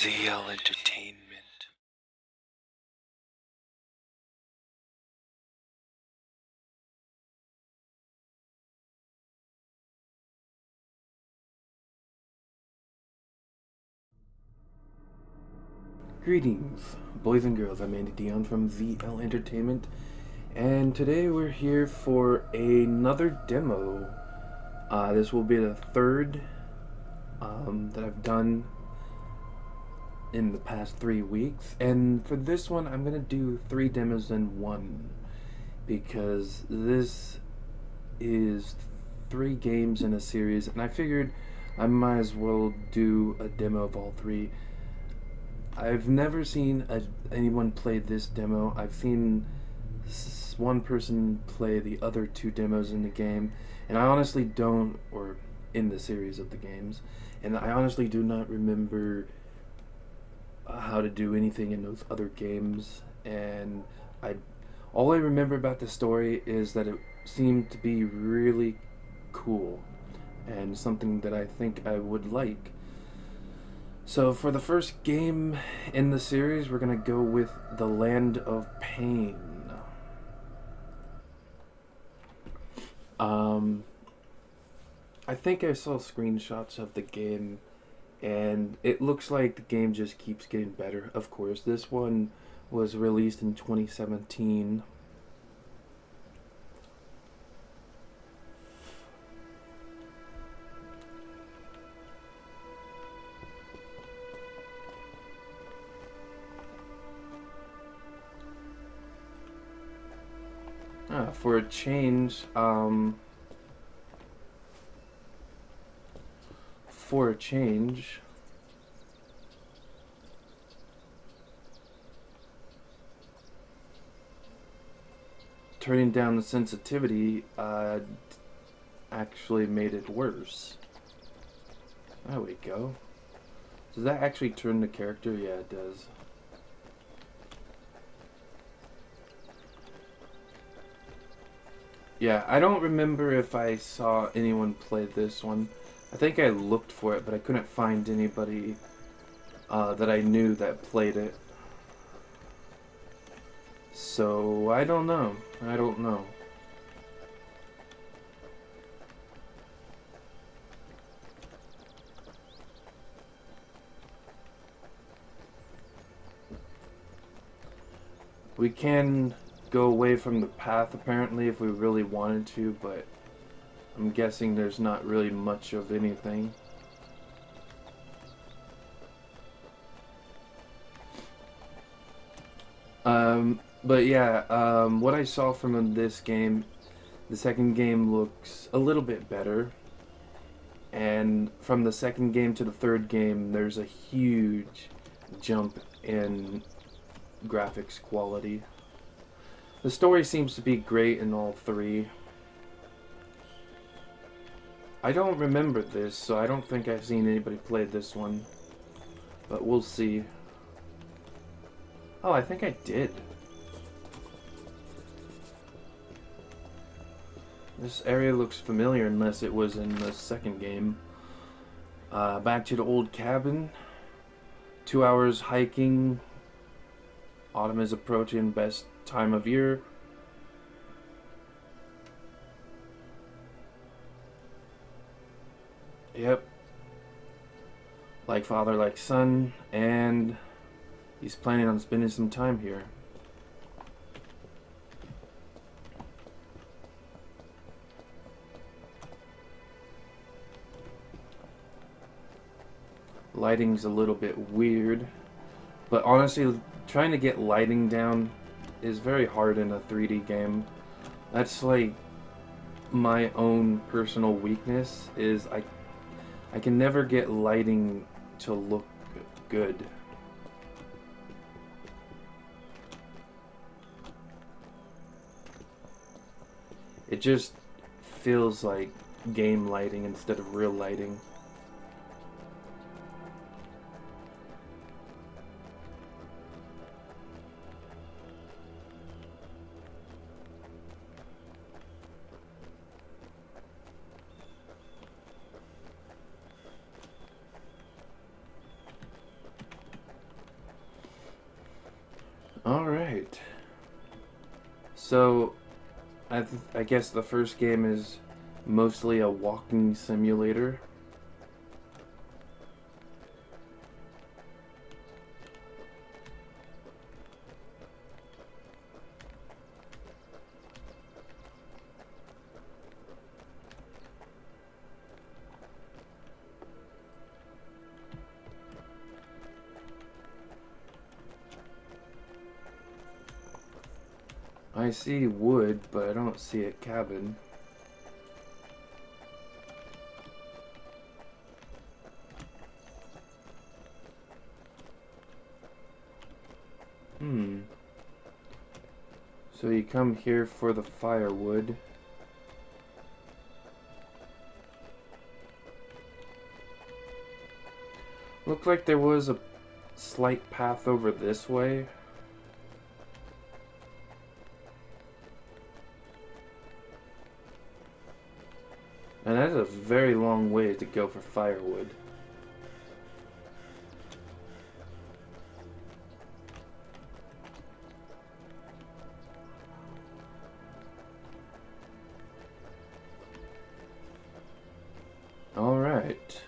ZL Entertainment. Greetings, boys and girls. I'm Andy Dion from ZL Entertainment, and today we're here for another demo. This will be the third that I've done in the past 3 weeks, and for this one, I'm gonna do 3 demos in one because this is 3 games in a series, and I figured I might as well do a demo of all three. I've never seen anyone play this demo. I've seen one person play the other 2 demos in the game, and I honestly don't, or in the series of the games, and I honestly do not remember how to do anything in those other games. And I, all I remember about the story is that it seemed to be really cool and something that I think I would like. So for the first game in the series, we're gonna go with The Land of Pain. Um, I think I saw screenshots of the game, and it looks like the game just keeps getting better. Of course, this one was released in 2017. For a change, for a change, turning down the sensitivity actually made it worse. There we go. Does that actually turn the character? Yeah, it does. Yeah, I don't remember if I saw anyone play this one. I think I looked for it, but I couldn't find anybody that I knew that played it. So, I don't know. I don't know. We can go away from the path apparently if we really wanted to, but I'm guessing there's not really much of anything. But yeah, what I saw from this game, the second game looks a little bit better. And from the second game to the third game, there's a huge jump in graphics quality. The story seems to be great in all three. I don't remember this, so I don't think I've seen anybody play this one. But we'll see. Oh, I think I did. This area looks familiar unless it was in the second game. Back to the old cabin. 2 hours hiking. Autumn is approaching, best time of year. Yep. Like father, like son, and he's planning on spending some time here. Lighting's a little bit weird, but honestly, trying to get lighting down is very hard in a 3D game. That's like my own personal weakness is I can never get lighting to look good. It just feels like game lighting instead of real lighting. Alright. So, I guess the first game is mostly a walking simulator. I see wood, but I don't see a cabin. So you come here for the firewood. Looked like there was a slight path over this way. And that's a very long way to go for firewood. Alright.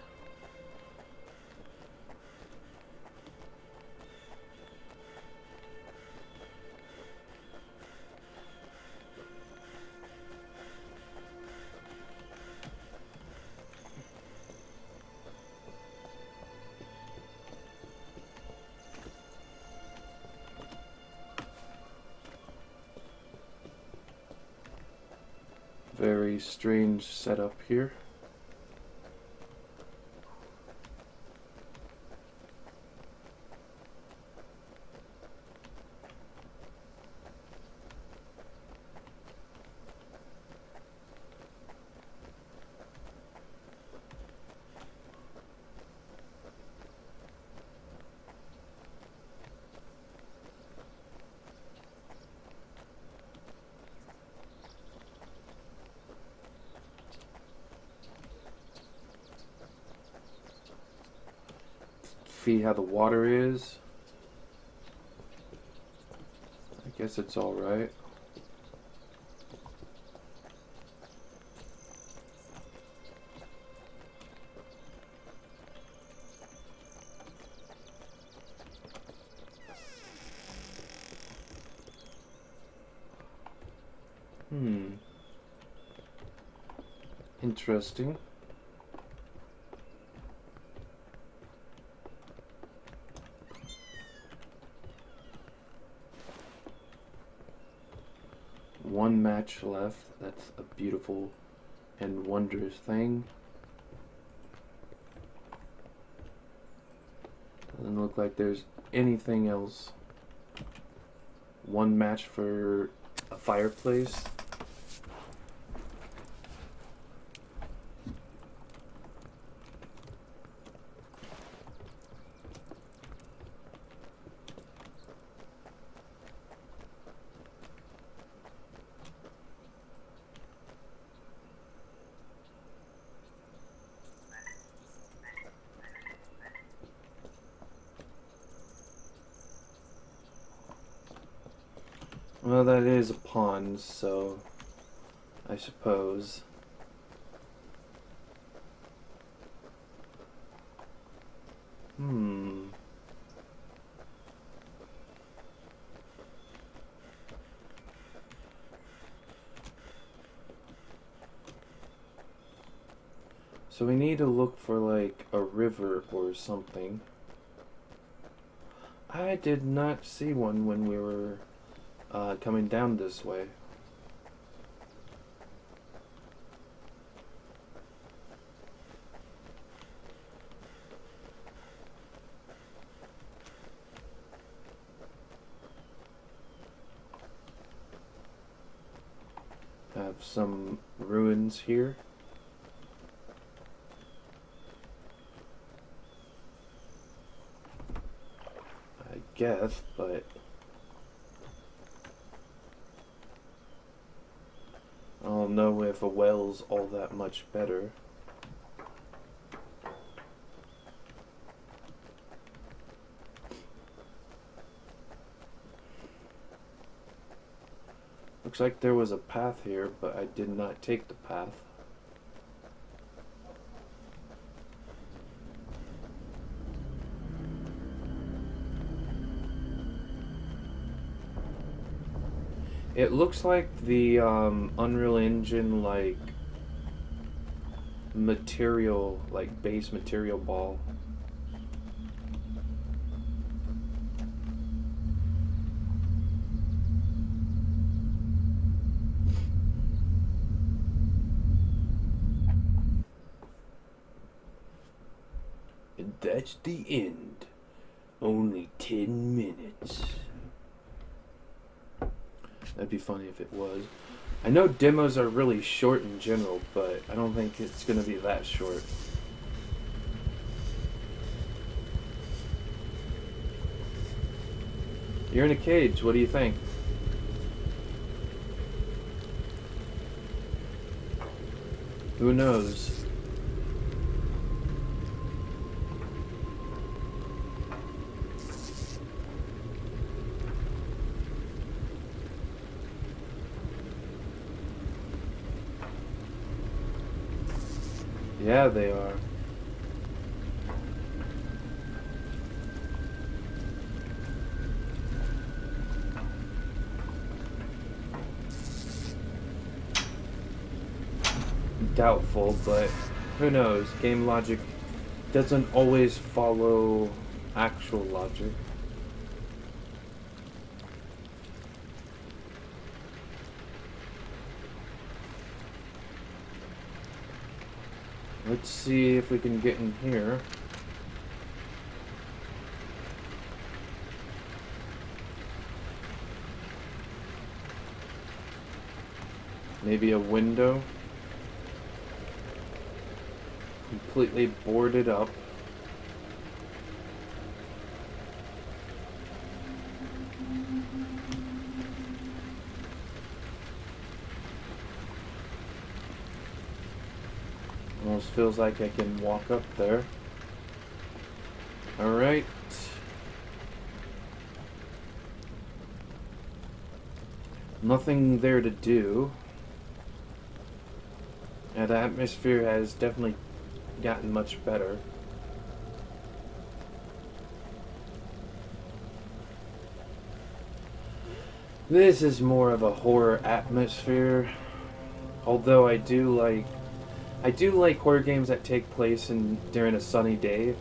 Very strange setup here. See how the water is. I guess it's alright. Interesting. One match left. That's a beautiful and wondrous thing. Doesn't look like there's anything else. One match for a fireplace. Well, that is a pond, so I suppose. So we need to look for like a river or something. I did not see one when we were coming down this way. Have some ruins here. I guess, but I don't know if a well's all that much better. Looks like there was a path here, but I did not take the path. It looks like the Unreal Engine material, base material ball. And that's the end. Only 10 minutes. That'd be funny if it was. I know demos are really short in general, but I don't think it's gonna be that short. You're in a cage, what do you think? Who knows? Yeah, they are. Doubtful, but who knows? Game logic doesn't always follow actual logic. Let's see if we can get in here. Maybe a window. Completely boarded up. Almost feels like I can walk up there. Alright. Nothing there to do. And the atmosphere has definitely gotten much better. This is more of a horror atmosphere. Although I do like horror games that take place during a sunny day,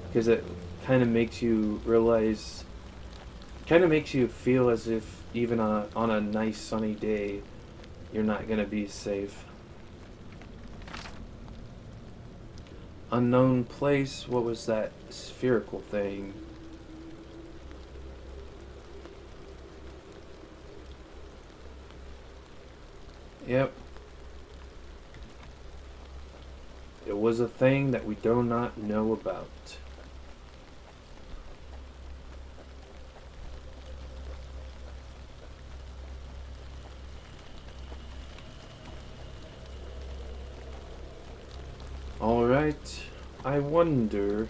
because it kind of makes you realize, kind of makes you feel as if even on a nice sunny day, you're not gonna be safe. Unknown place. What was that spherical thing? Yep. It was a thing that we do not know about. Alright, I wonder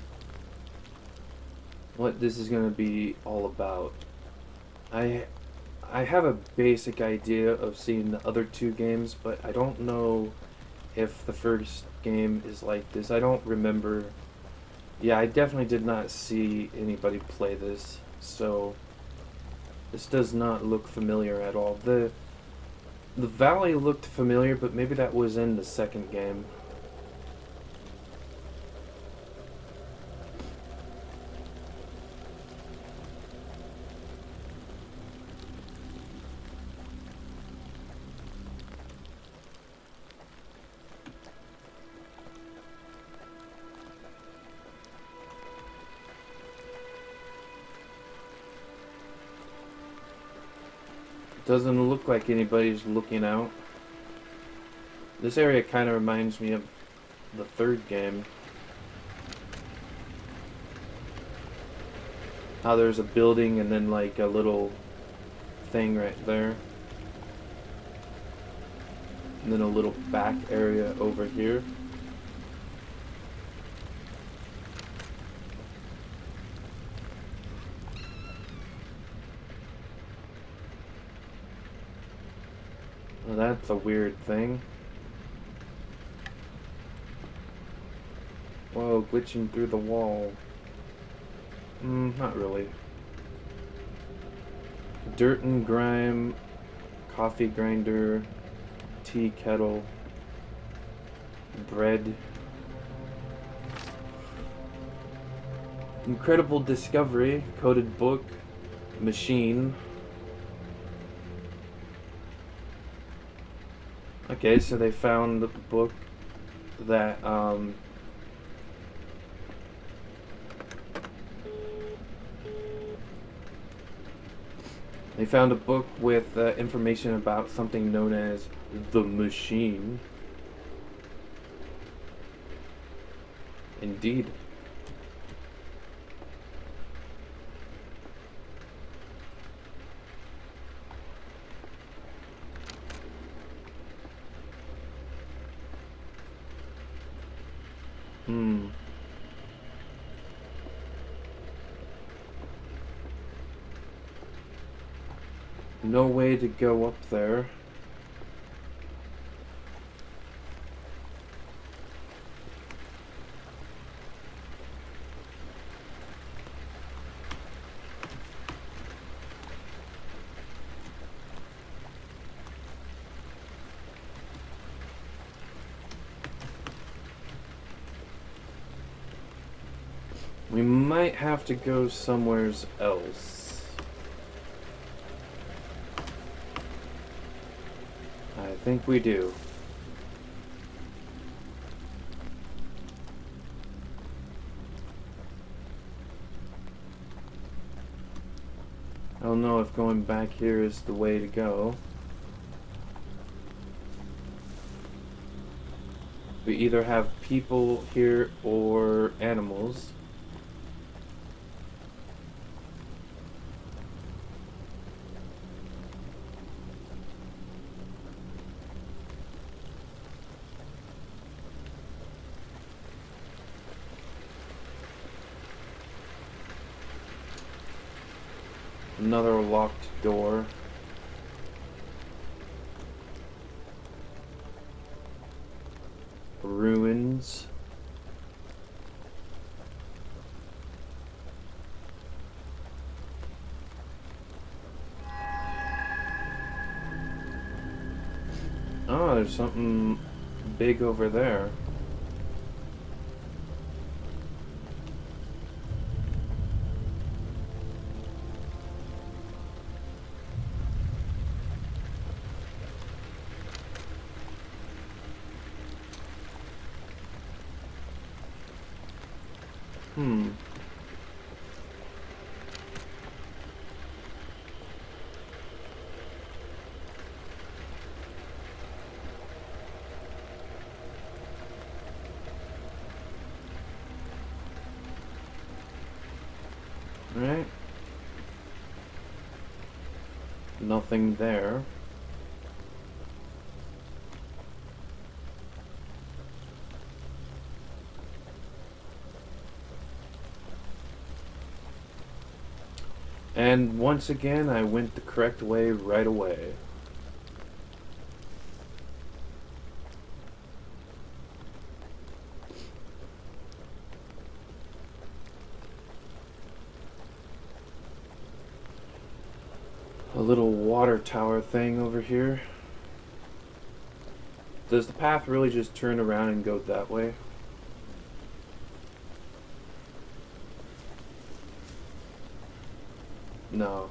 what this is going to be all about. I have a basic idea of seeing the other two games, but I don't know if the first game is like this. I don't remember. Yeah, I definitely did not see anybody play this, so this does not look familiar at all. The valley looked familiar, but maybe that was in the second game. Doesn't look like anybody's looking out. This area kind of reminds me of the third game. How there's a building and then like a little thing right there. And then a little back area over here. Well, that's a weird thing. Whoa, glitching through the wall. Not really. Dirt and grime, coffee grinder, tea kettle, bread. Incredible discovery, coded book, machine. Okay, so they found the book that, they found a book with information about something known as the machine. Indeed. No way to go up there. We might have to go somewhere else. I think we do. I don't know if going back here is the way to go. We either have people here or animals. Another locked door. Ruins. Oh, there's something big over there. Right? Nothing there. And once again, I went the correct way right away. A little water tower thing over here. Does the path really just turn around and go that way? No.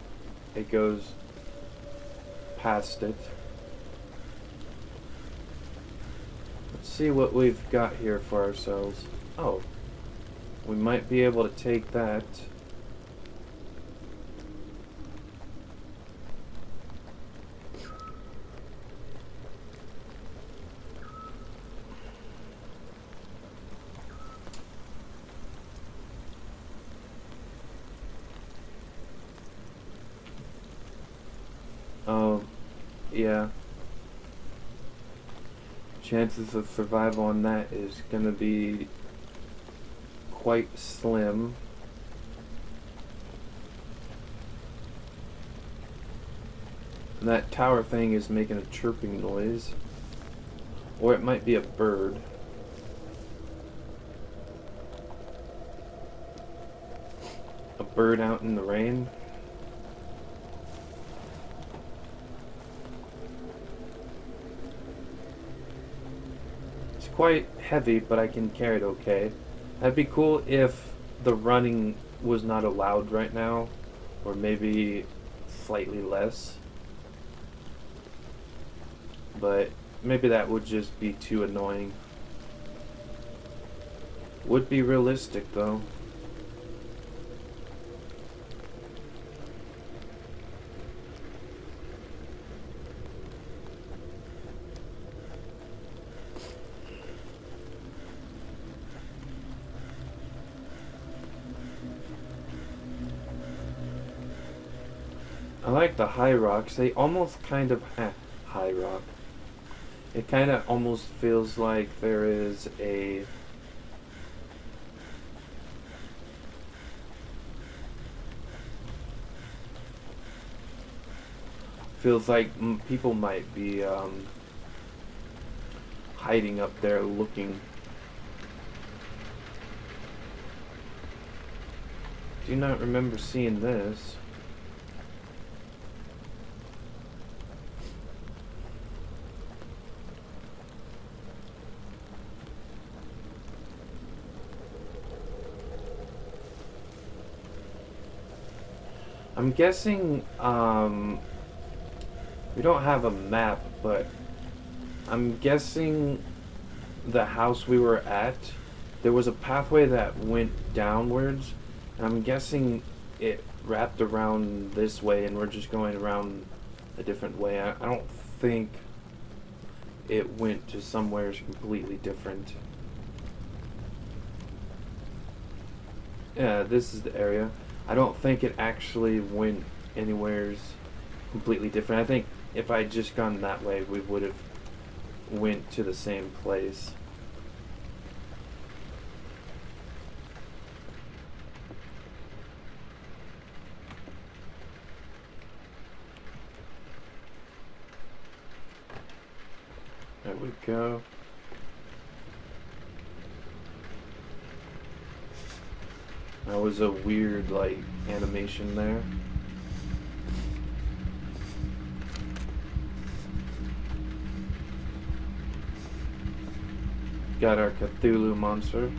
It goes past it. Let's see what we've got here for ourselves. Oh. We might be able to take that. Oh, yeah. Chances of survival on that is gonna be quite slim. And that tower thing is making a chirping noise. Or it might be a bird. A bird out in the rain. It's quite heavy, but I can carry it okay. That'd be cool if the running was not allowed right now, or maybe slightly less. But maybe that would just be too annoying. Would be realistic though. I like the high rocks. They almost kind of high rock. It kind of almost feels like there is a feels like people might be hiding up there looking. Do not remember seeing this. I'm guessing, we don't have a map, but I'm guessing the house we were at, there was a pathway that went downwards, and I'm guessing it wrapped around this way, and we're just going around a different way. I don't think it went to somewhere completely different. Yeah, this is the area. I don't think it actually went anywheres completely different. I think if I had just gone that way, we would have went to the same place. There we go. That was a weird, like, animation there. Got our Cthulhu monster.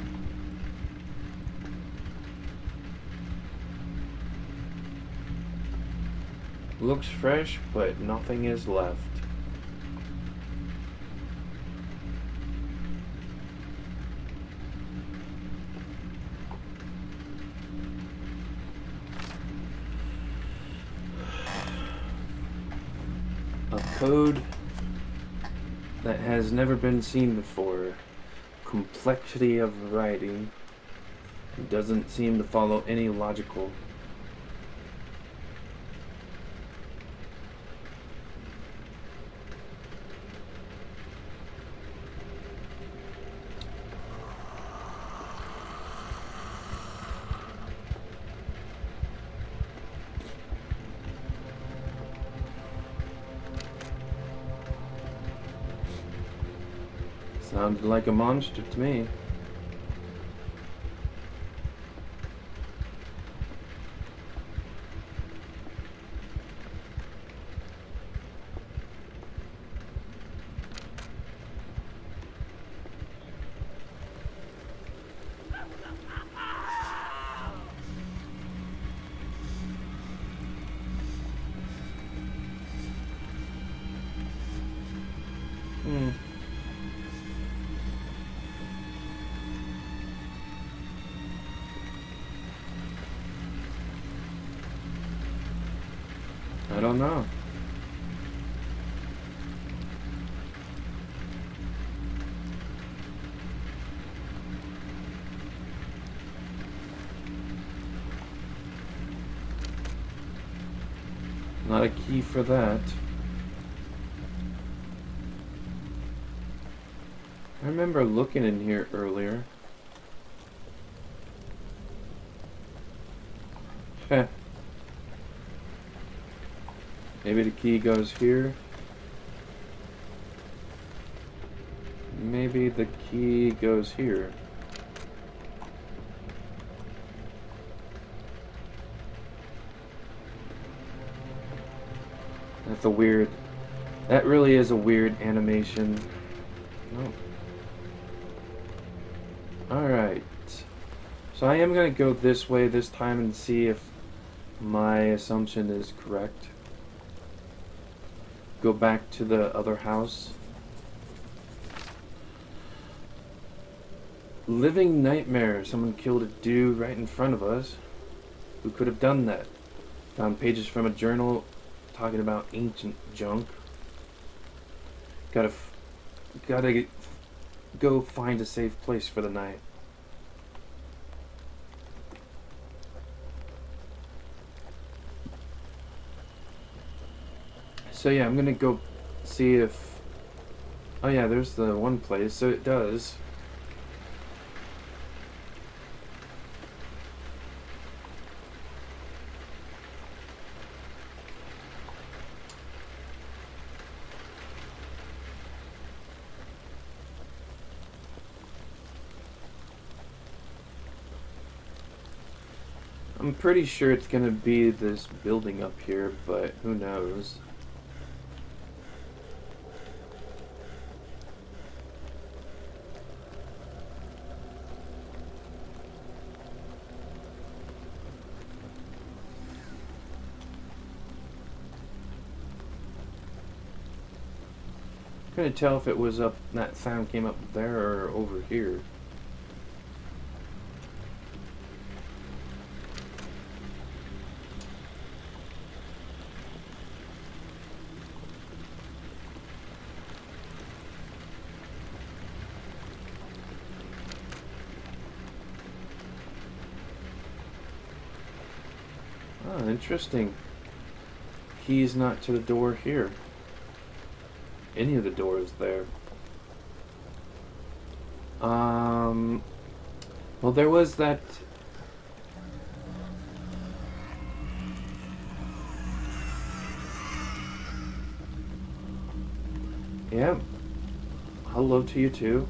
Looks fresh, but nothing is left. A code that has never been seen before. Complexity of writing. It doesn't seem to follow any logical. Sounded like a monster to me. I don't know. Not a key for that. I remember looking in here earlier. Heh. Maybe the key goes here. Maybe the key goes here. That's a weird... That really is a weird animation. No. Alright. So I am going to go this way this time and see if my assumption is correct. Go back to the other house. Living nightmare. Someone killed a dude right in front of us. Who could have done that? Found pages from a journal talking about ancient junk. Gotta go find a safe place for the night. So yeah, I'm gonna go see if... Oh yeah, there's the one place, so it does. I'm pretty sure it's gonna be this building up here, but who knows. Couldn't tell if it was up, that sound came up there or over here. Oh, interesting. Keys not to the door here. Any of the doors there. Well, there was that... Yeah. Hello to you too.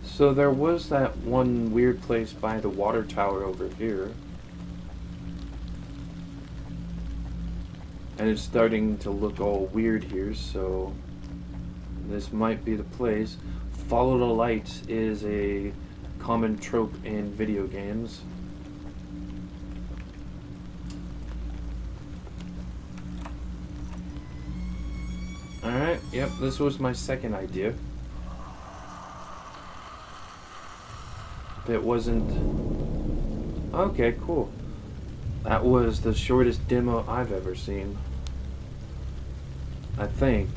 So there was that one weird place by the water tower over here. And it's starting to look all weird here, so this might be the place. Follow the lights is a common trope in video games. Alright, yep, this was my second idea. It wasn't... Okay, cool. That was the shortest demo I've ever seen. I think.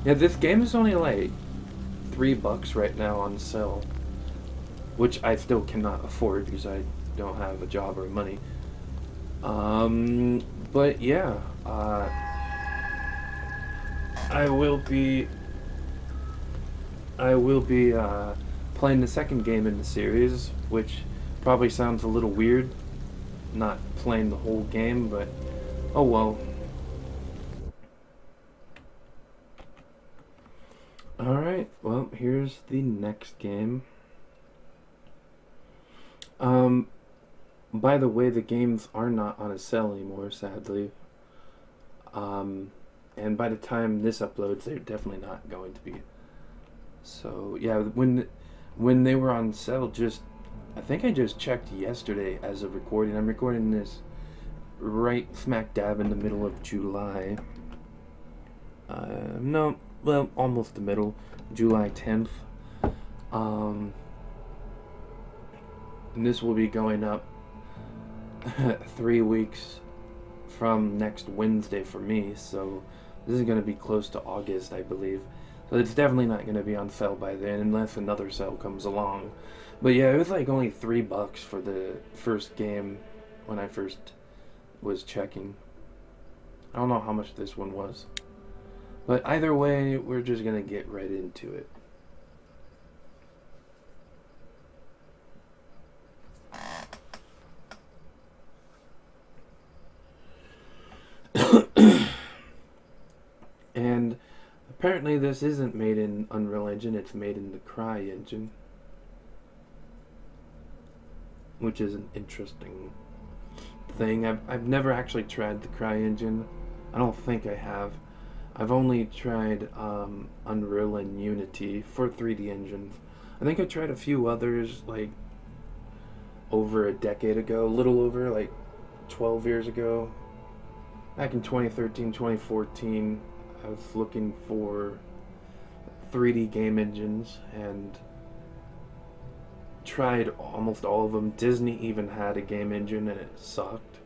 Yeah, this game is only like $3 right now on sale, which I still cannot afford because I don't have a job or money. But yeah, I will be playing the second game in the series, which probably sounds a little weird, not playing the whole game, but oh well. Alright, well, here's the next game. By the way, the games are not on a sale anymore, sadly. And by the time this uploads, they're definitely not going to be. So, yeah, when they were on sale, I think I just checked yesterday as of recording. I'm recording this right smack dab in the middle of July. No, well, almost the middle, July 10th. And this will be going up 3 weeks from next Wednesday for me, so this is going to be close to August, I believe. So it's definitely not going to be on sale by then unless another sale comes along. But yeah, it was like only $3 for the first game when I first was checking. I don't know how much this one was. But either way, we're just going to get right into it. Apparently this isn't made in Unreal Engine, it's made in the CryEngine. Which is an interesting thing. I've never actually tried the CryEngine. I don't think I have. I've only tried Unreal and Unity for 3D engines. I think I tried a few others like over a decade ago, a little over like 12 years ago. Back in 2013, 2014, I was looking for 3D game engines and tried almost all of them. Disney even had a game engine and it sucked.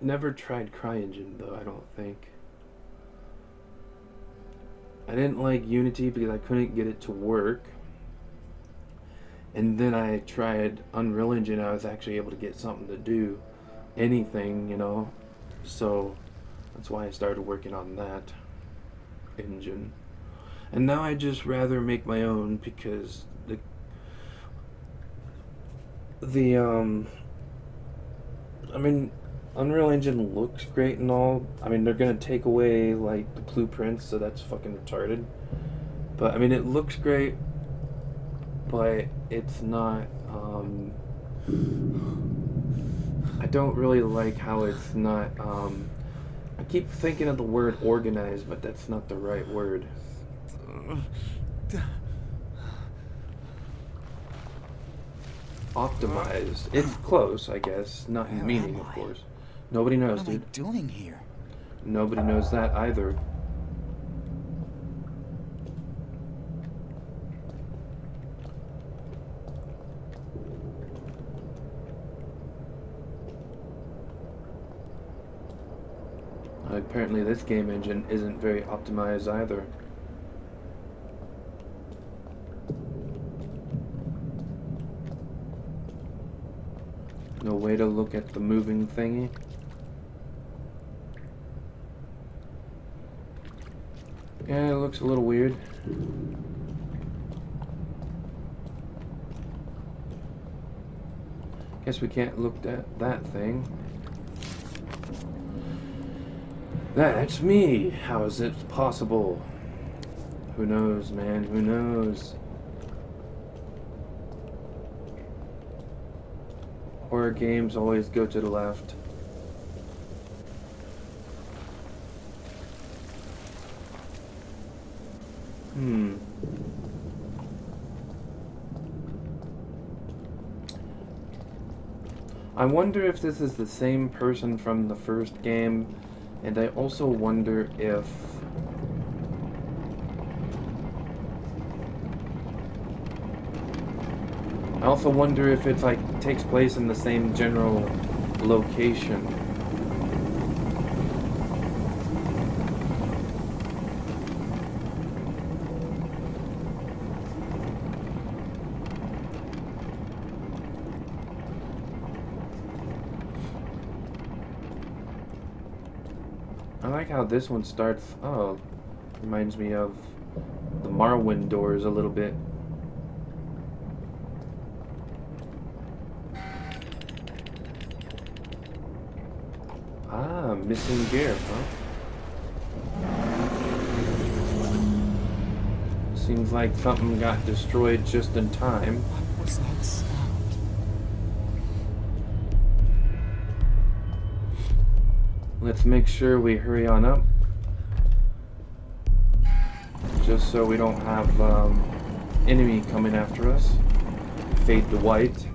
Never tried CryEngine though, I don't think. I didn't like Unity because I couldn't get it to work. And then I tried Unreal Engine, I was actually able to get something to do. Anything, you know. So that's why I started working on that engine. And now I just rather make my own because I mean, Unreal Engine looks great and all. I mean, they're gonna take away like the blueprints, so that's fucking retarded. But I mean, it looks great, but it's not. I don't really like how it's not. I keep thinking of the word organized, but that's not the right word. Optimized. It's close, I guess. Not in meaning, of course. Nobody knows, What am I dude. doing here? Nobody knows that either. Apparently this game engine isn't very optimized either. No way to look at the moving thingy. Yeah, it looks a little weird. Guess we can't look at that thing. That's me! How is it possible? Who knows, man? Who knows? Horror games always go to the left. I wonder if this is the same person from the first game, and I also wonder if it's like takes place in the same general location. I like how this one starts. Oh, reminds me of the Morrowind doors a little bit. Ah, missing gear, huh? Seems like something got destroyed just in time. What was that sound? Let's make sure we hurry on up. Just so we don't have enemy coming after us. Fade to white.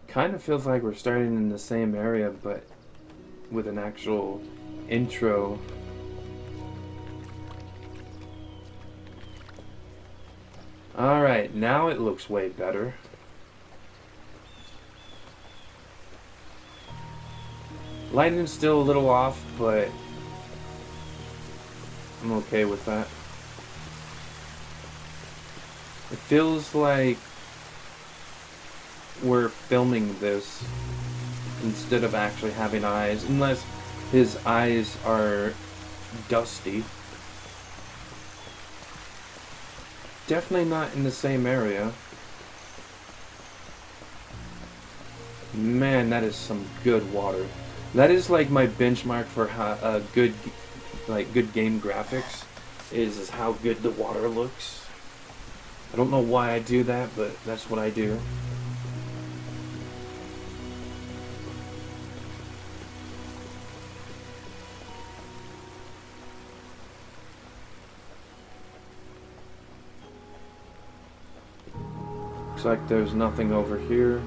Kind of feels like we're starting in the same area, but with an actual intro. Alright, now it looks way better. Lighting's still a little off, but I'm okay with that. It feels like we're filming this instead of actually having eyes, unless His eyes are dusty. Definitely not in the same area. Man, that is some good water. That is like my benchmark for how good game graphics is how good the water looks. I don't know why I do that, but that's what I do. Looks like there's nothing over here.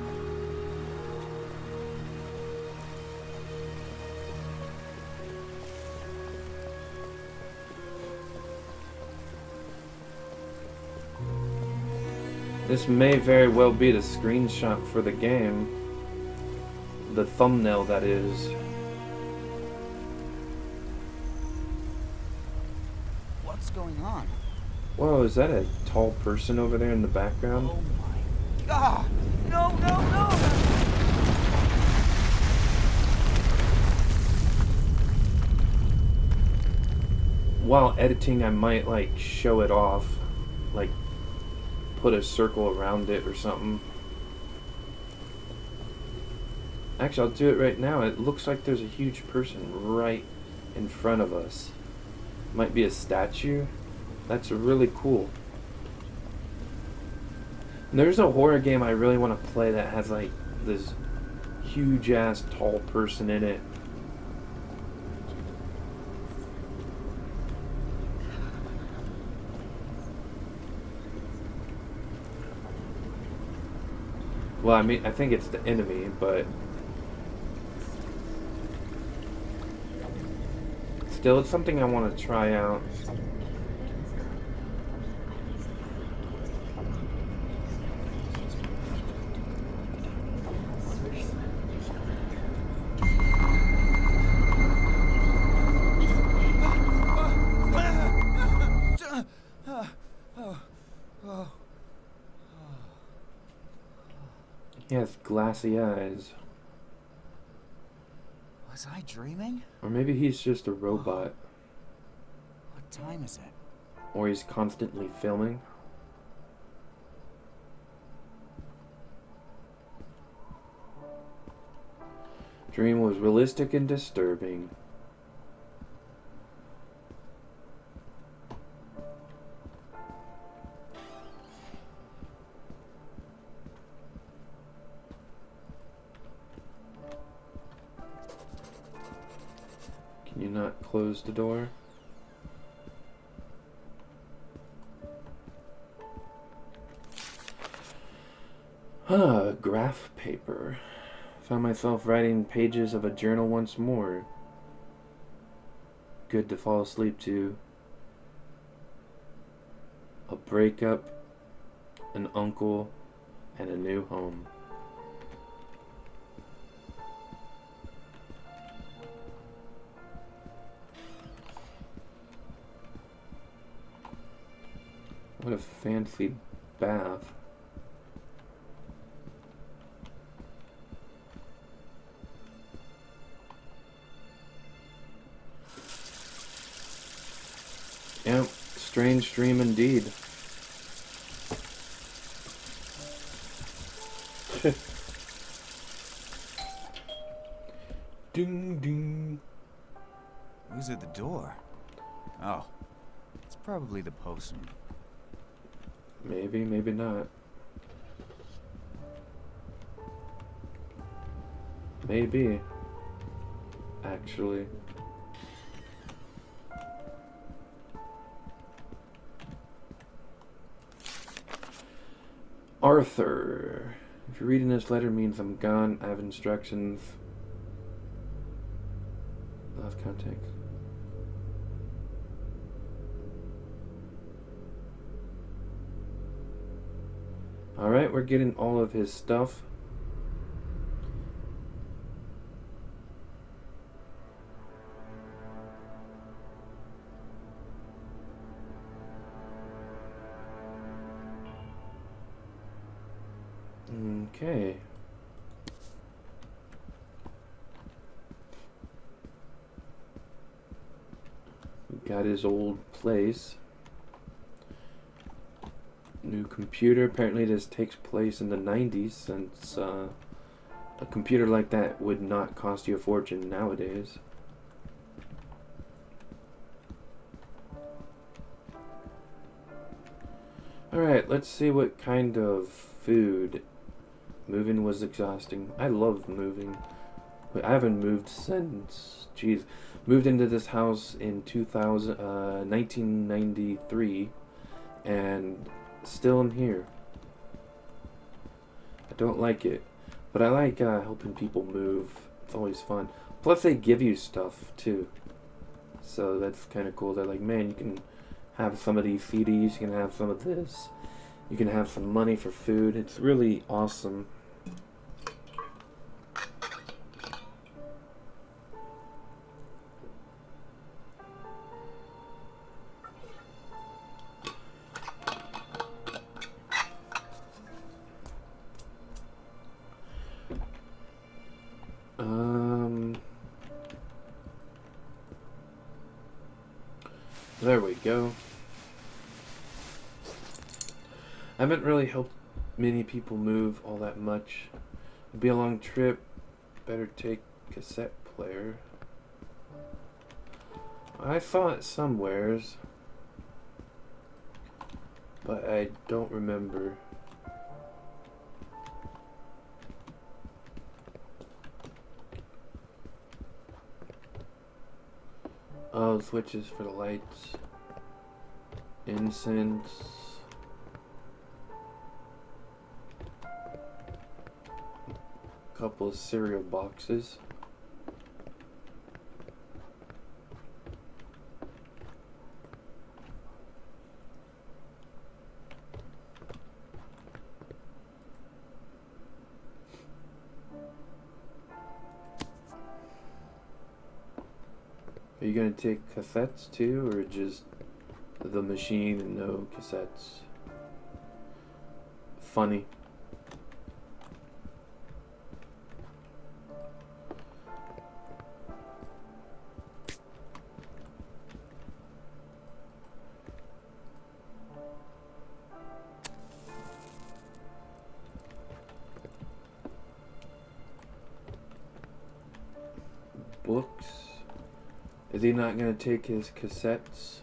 This may very well be the screenshot for the game. The thumbnail, that is. What's going on? Whoa, is that a tall person over there in the background? Oh my God! No, no, no! While editing, I might like show it off, like put a circle around it or something. Actually, I'll do it right now. It looks like there's a huge person right in front of us. Might be a statue. That's really cool. And there's a horror game I really want to play that has like this huge ass tall person in it. Well, I mean, I think it's the enemy, but still, it's something I want to try out. He has glassy eyes. Was I dreaming? Or maybe he's just a robot. What time is it? Or he's constantly filming. Dream was realistic and disturbing. Can you not close the door? Graph paper. Found myself writing pages of a journal once more. Good to fall asleep to. A breakup, an uncle, and a new home. What a fancy bath. Yep, strange dream indeed. Ding ding. Who's at the door? Oh, it's probably the postman. Maybe, maybe not. Maybe. Actually. Arthur. If you're reading this letter, it means I'm gone. I have instructions. Lost contact. Alright, we're getting all of his stuff. Okay. got his old place. New computer. Apparently this takes place in the 90s, since a computer like that would not cost you a fortune nowadays. Alright, let's see what kind of food. Moving was exhausting. I love moving. But I haven't moved since, moved into this house in 1993, and still am here. I don't like it, but I like helping people move. It's always fun. Plus they give you stuff too, so that's kind of cool. They're like, man, you can have some of these CDs, you can have some of this, you can have some money for food. It's really awesome. There we go. I haven't really helped many people move all that much. It'd be a long trip. Better take cassette player. I saw it somewheres, but I don't remember. Oh, switches for the lights. Incense. Couple of cereal boxes. Are you gonna take cassettes too, or just the machine and no cassettes? Funny. Books. Is he not going to take his cassettes?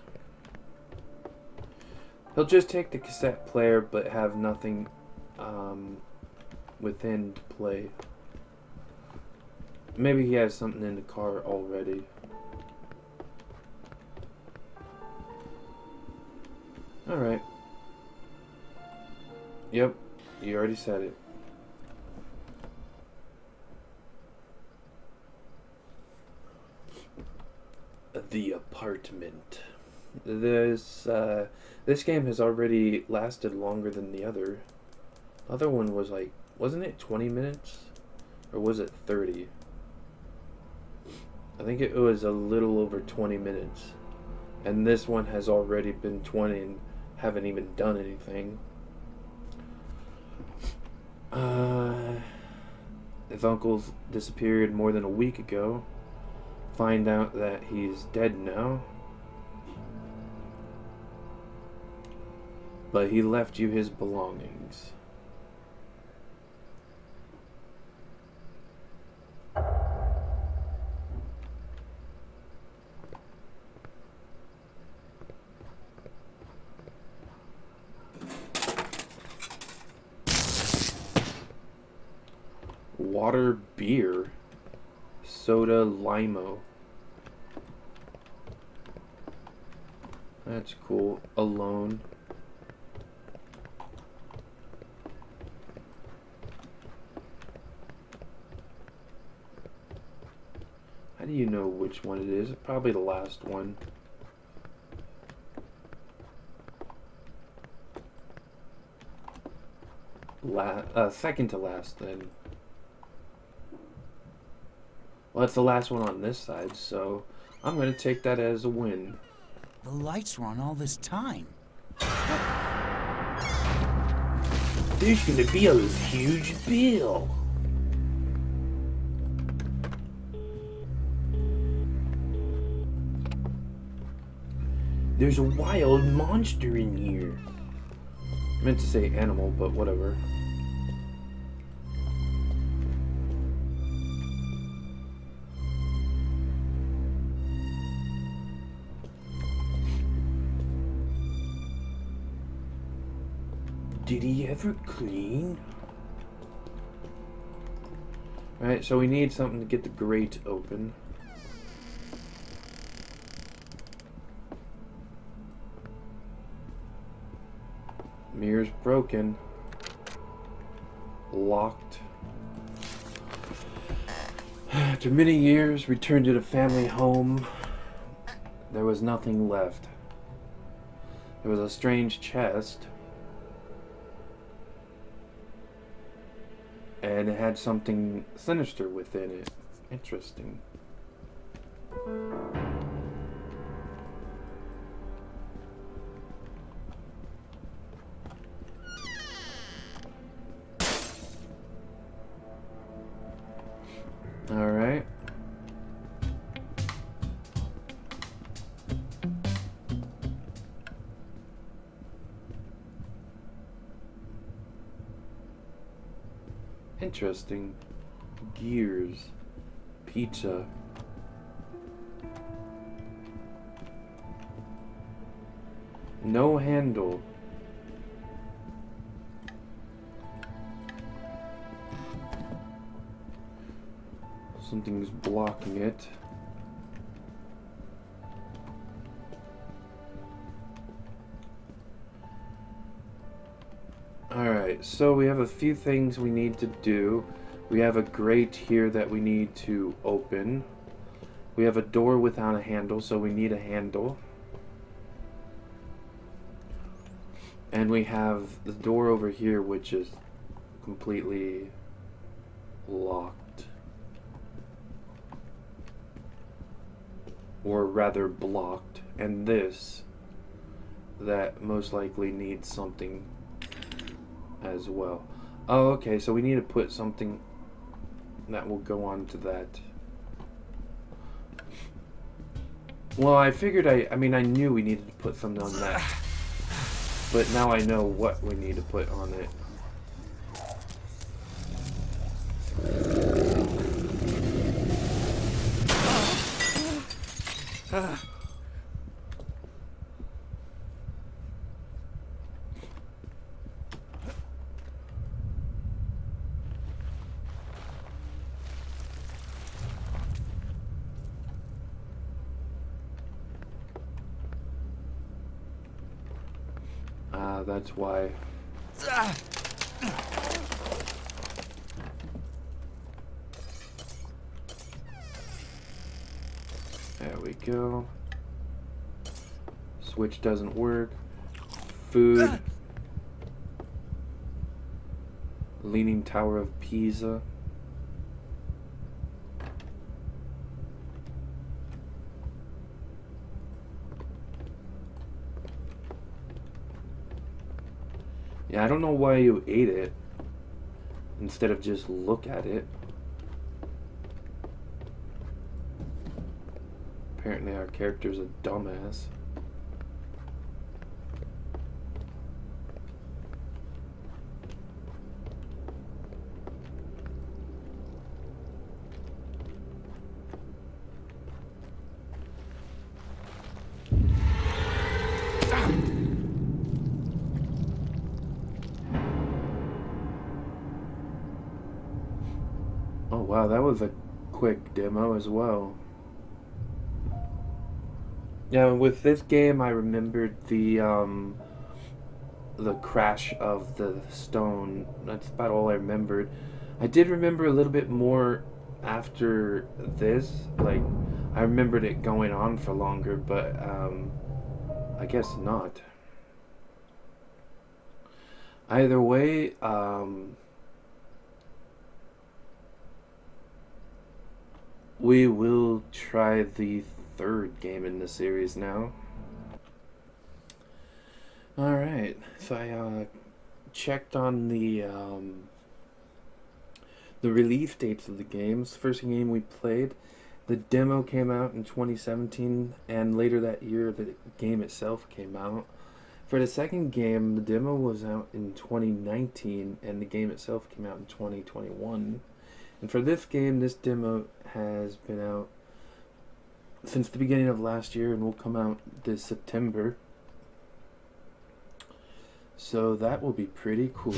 He'll just take the cassette player but have nothing within to play. Maybe he has something in the car already. Alright. Yep, you already said it. The apartment. This game has already lasted longer than the other. The other one was like, wasn't it 20 minutes? Or was it 30? I think it was a little over 20 minutes. And this one has already been 20 and haven't even done anything. His uncle's disappeared more than a week ago. Find out that he's dead now. But he left you his belongings. Water beer. Soda limo. That's cool. Alone. How do you know which one it is? Probably the last one. Second to last then. Well, it's the last one on this side, so I'm gonna take that as a win. The lights were on all this time. There's gonna be a huge bill. There's a wild monster in here. I meant to say animal, but whatever. Did he ever clean? Alright, so we need something to get the grate open. Mirror's broken. Locked. After many years, returned to the family home. There was nothing left. There was a strange chest. And it had something sinister within it. Interesting. All right. Interesting. Gears. Pizza. No handle. Something's blocking it. Alright, so we have a few things we need to do. We have a grate here that we need to open. We have a door without a handle, so we need a handle. And we have the door over here, which is completely locked. Or rather blocked. And this, that most likely needs something as well. Oh, okay, so we need to put something that will go on to that. Well, I figured I mean, I knew we needed to put something on that. But now I know what we need to put on it. That's why. There we go. Switch doesn't work. Food. Leaning Tower of Pisa. Yeah, I don't know why you ate it instead of just look at it. Apparently our character's a dumbass. Oh wow, that was a quick demo as well. Yeah, with this game I remembered the crash of the stone. That's about all I remembered. I did remember a little bit more after this. Like, I remembered it going on for longer, but I guess not. Either way, we will try the third game in the series now. Alright, so I checked on the release dates of the games. First game we played, The demo came out in 2017, and later that year, the game itself came out. For the second game, the demo was out in 2019, and the game itself came out in 2021. And for this game, this demo has been out since the beginning of last year and will come out this September. So that will be pretty cool.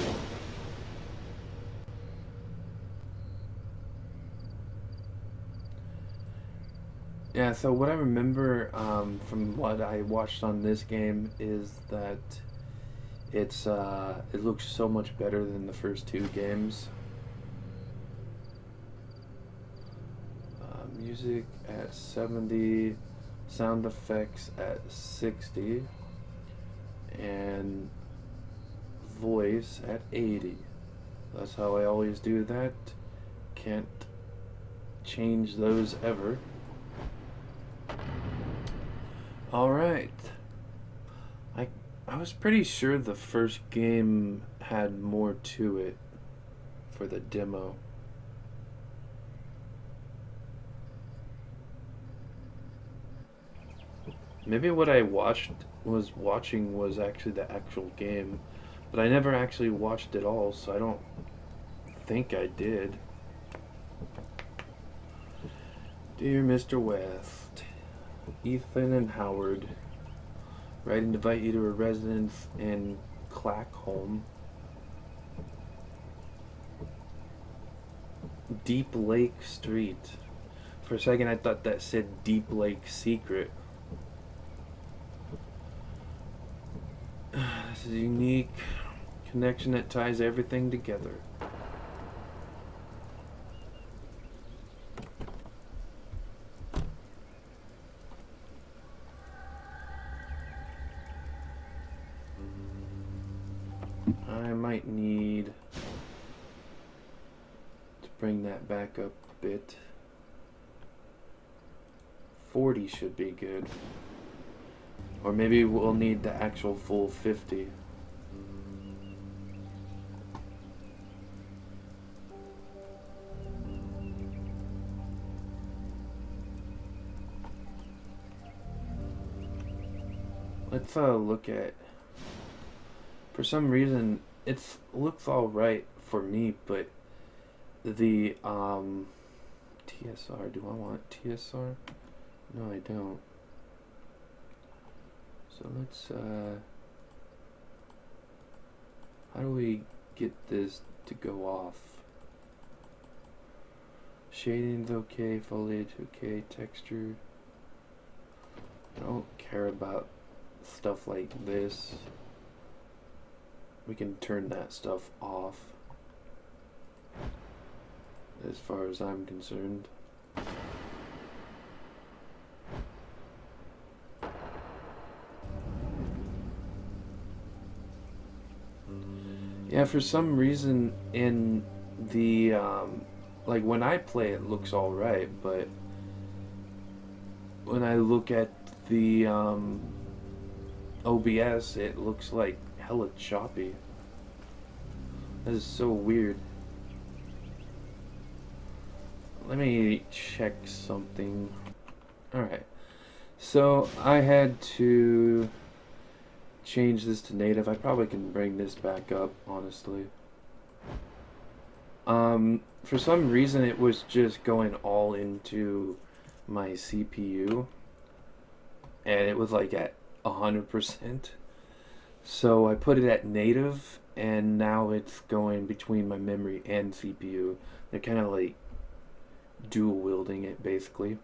Yeah, so what I remember from what I watched on this game is that it looks so much better than the first two games. Music at 70, sound effects at 60, and voice at 80. That's how I always do that. Can't change those ever. Alright. I was pretty sure the first game had more to it for the demo. Maybe what I watching was actually the actual game, but I never actually watched it all, so I don't think I did. Dear Mr. West, Ethan and Howard, writing to invite you to a residence in Clackholm. Deep Lake Street. For a second I thought that said Deep Lake Secret. This is a unique connection that ties everything together. I might need to bring that back up a bit. 40 should be good. Or maybe we'll need the actual full 50. Let's look at, for some reason it looks all right for me, but the TSR, do I want TSR? No, I don't. So let's how do we get this to go off? Shading's okay, foliage okay, texture. I don't care about stuff like this. We can turn that stuff off as far as I'm concerned. Yeah, for some reason in the like when I play it looks alright, but when I look at the OBS it looks like hella choppy. That is so weird. Let me check something. Alright, so I had to change this to native. I probably can bring this back up, honestly. For some reason it was just going all into my CPU and it was like at 100%. So I put it at native and now it's going between my memory and CPU. They're kind of like dual wielding it basically.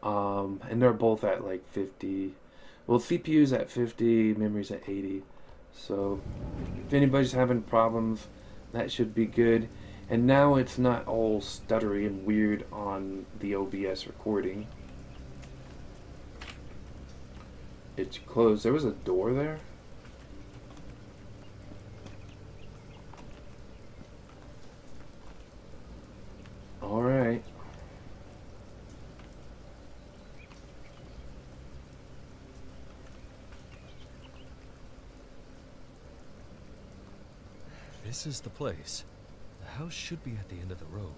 And they're both at like 50. Well, CPU's at 50, memory's at 80. So if anybody's having problems, that should be good. And now it's not all stuttery and weird on the OBS recording. It's closed. There was a door there? Alright. This is the place. The house should be at the end of the road.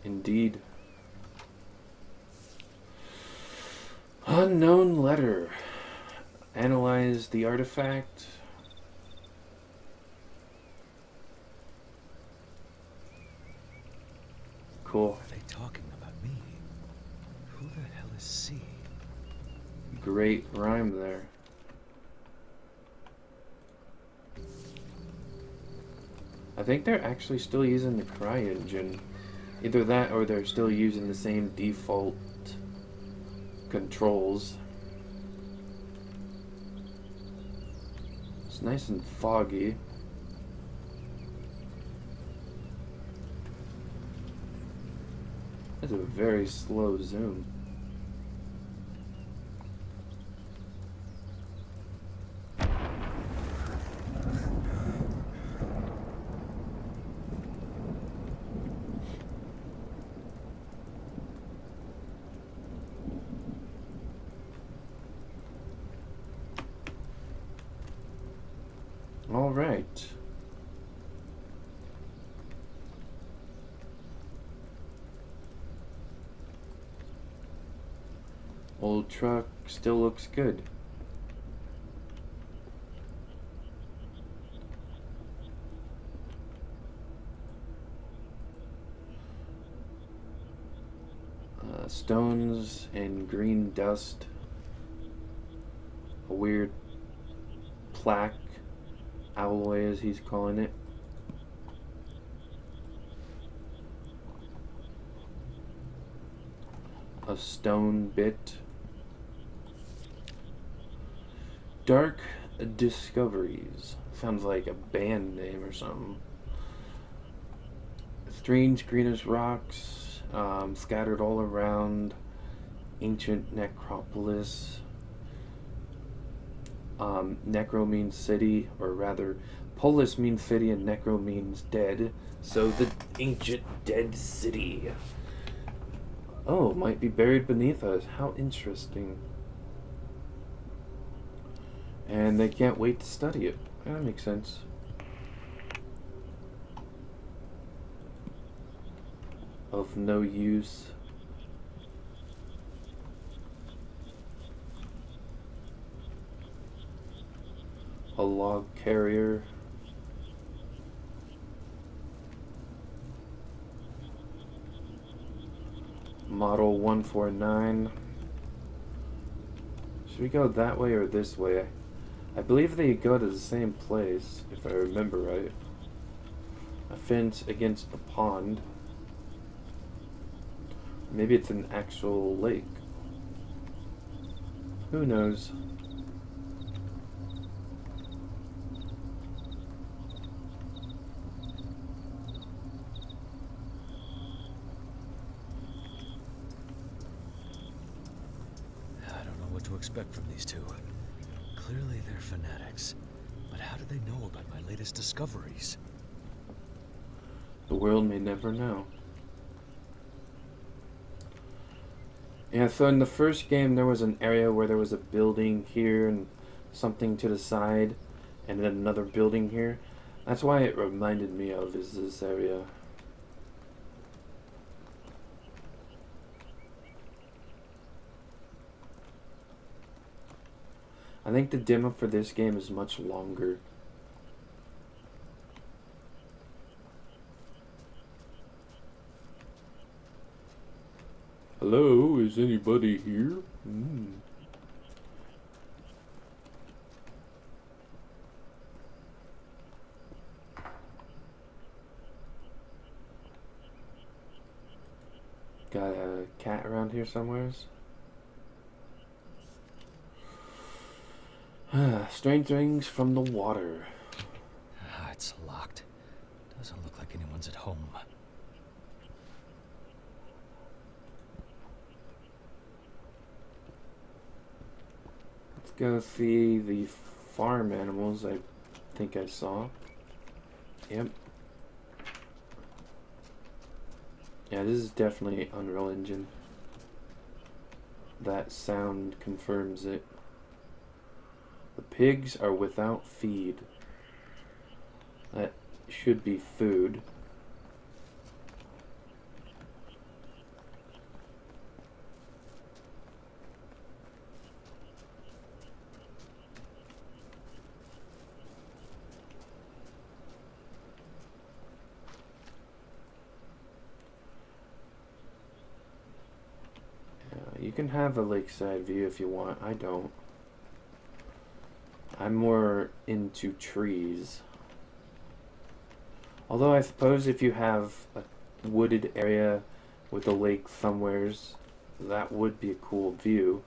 Indeed. Unknown letter. Analyze the artifact. Cool. Are they talking about me? Who the hell is C? Great rhyme there. I think they're actually still using the CryEngine. Either that or they're still using the same default controls. It's nice and foggy. That's a very slow zoom. All right. Old truck still looks good. Stones and green dust. A weird plaque. Alloy, as he's calling it. A stone bit. Dark Discoveries. Sounds like a band name or something. Strange greenish rocks scattered all around. Ancient necropolis. Necro means city, or rather, polis means city and necro means dead. So the ancient dead city. Oh, might be buried beneath us. How interesting. And they can't wait to study it. That makes sense. Of no use. A log carrier. Model 149. Should we go that way or this way? I believe they go to the same place, if I remember right. A fence against the pond. Maybe it's an actual lake. Who knows? To expect from these two. Clearly they're fanatics. But how do they know about my latest discoveries? The world may never know. Yeah, so in the first game there was an area where there was a building here and something to the side and then another building here. That's why it reminded me of is this area. I think the demo for this game is much longer. Hello, is anybody here? Got a cat around here somewheres? Strange things from the water. It's locked. Doesn't look like anyone's at home. Let's go see the farm animals I think I saw. Yep. Yeah, this is definitely Unreal Engine. That sound confirms it. The pigs are without feed. That should be food. You can have a lakeside view if you want. I don't. I'm more into trees. Although I suppose if you have a wooded area with a lake somewheres, that would be a cool view.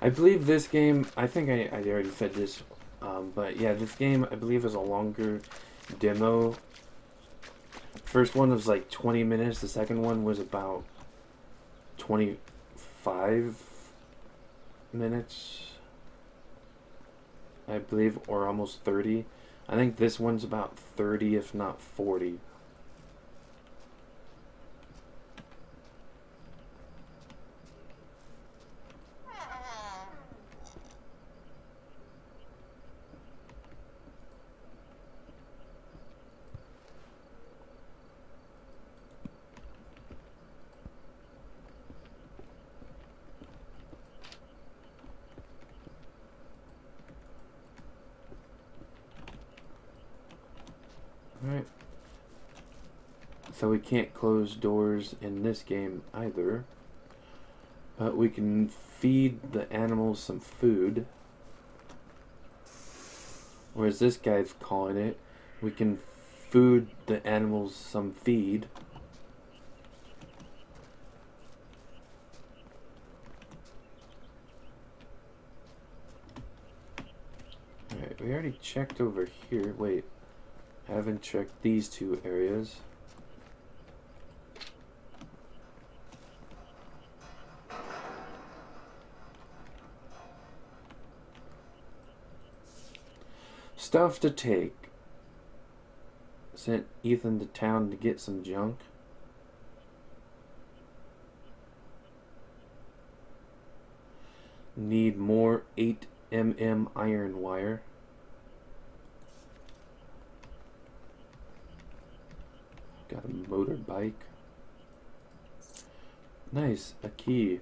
I believe this game, I think I already said this, but yeah, this game I believe is a longer demo. First one was like 20 minutes, the second one was about 25 minutes, I believe, or almost 30. I think this one's about 30, if not 40. Alright. So we can't close doors in this game either. But we can feed the animals some food. Or as this guy's calling it, we can food the animals some feed. Alright, we already checked over here. Wait. I haven't checked these two areas. Stuff to take. Sent Ethan to town to get some junk. Need more 8mm iron wire. Got a motorbike. Nice, a key.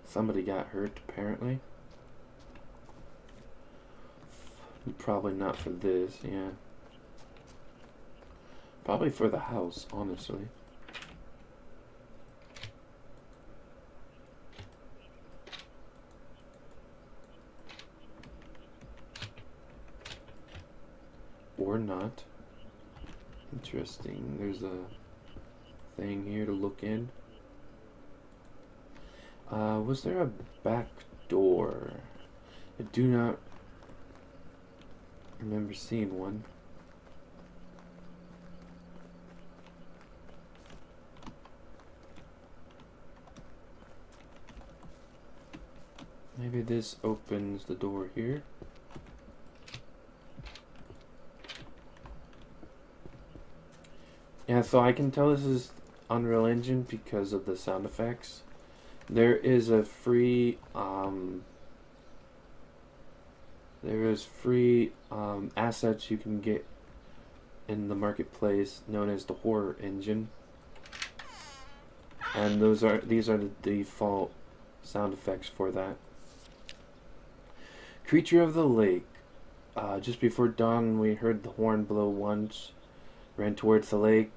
Somebody got hurt, apparently. Probably not for this, yeah. Probably for the house, honestly. Or not. Interesting. There's a thing here to look in. Was there a back door? I do not remember seeing one. Maybe this opens the door here. Yeah, so I can tell this is Unreal Engine because of the sound effects. There is a free assets you can get in the marketplace known as the Horror Engine, and these are the default sound effects for that. Creature of the Lake. Just before dawn, we heard the horn blow once. Ran towards the lake.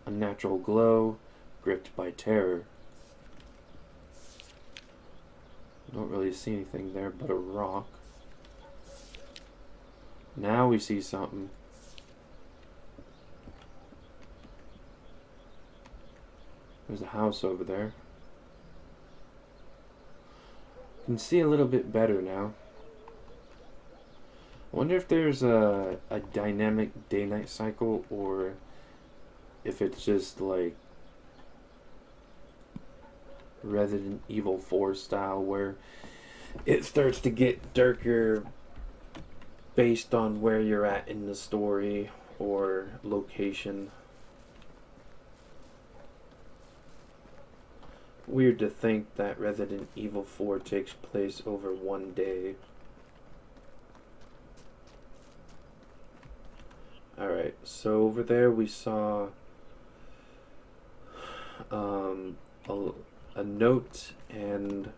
Unnatural glow, gripped by terror. Don't really see anything there but a rock. Now we see something. There's a house over there. Can see a little bit better now. I wonder if there's a dynamic day-night cycle, or if it's just like Resident Evil 4 style, where it starts to get darker based on where you're at in the story or location. Weird to think that Resident Evil 4 takes place over one day. Alright, so over there we saw a note and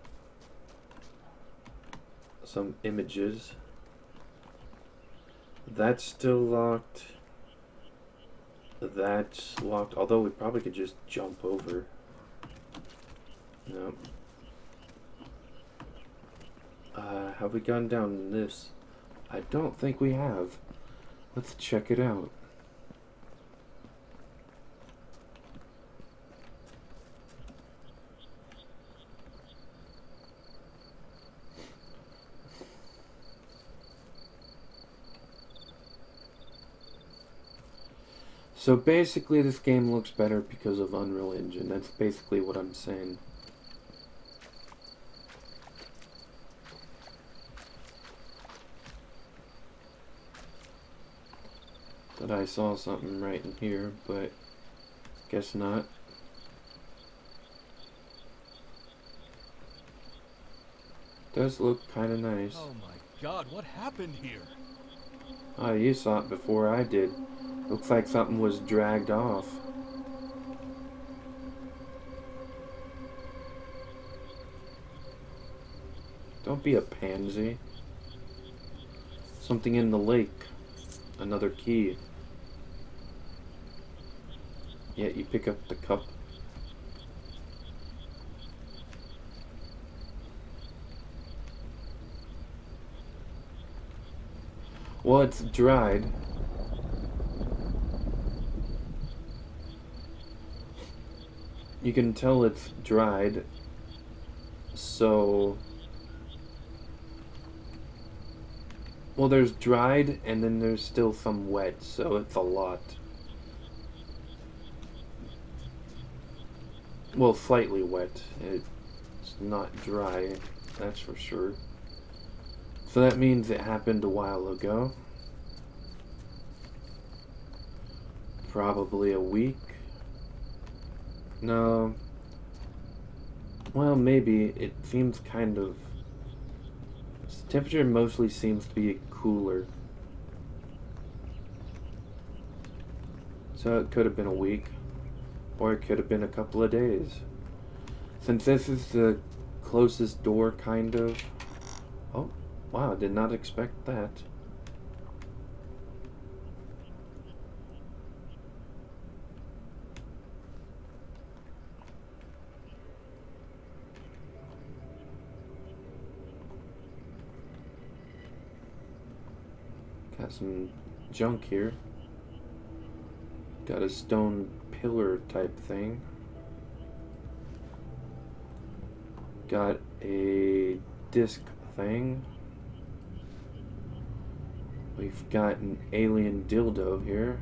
some images. That's still locked. That's locked. Although we probably could just jump over. No. Have we gone down this? I don't think we have. Let's check it out. So basically this game looks better because of Unreal Engine. That's basically what I'm saying. Thought I saw something right in here, but guess not. Does look kind of nice. Oh my god, what happened here? Oh, you saw it before I did. Looks like something was dragged off. Don't be a pansy. Something in the lake. Another key. Yeah, you pick up the cup. Well, it's dried. You can tell it's dried. So... well, there's dried and then there's still some wet, so it's a lot. Well, slightly wet. It's not dry, that's for sure. So that means it happened a while ago. Probably a week. No. Well, maybe. It seems kind of... temperature mostly seems to be cooler. So it could have been a week. Or it could have been a couple of days. Since this is the closest door, kind of... oh, wow, did not expect that. Got some junk here. Got a stone pillar type thing. Got a disc thing. We've got an alien dildo here.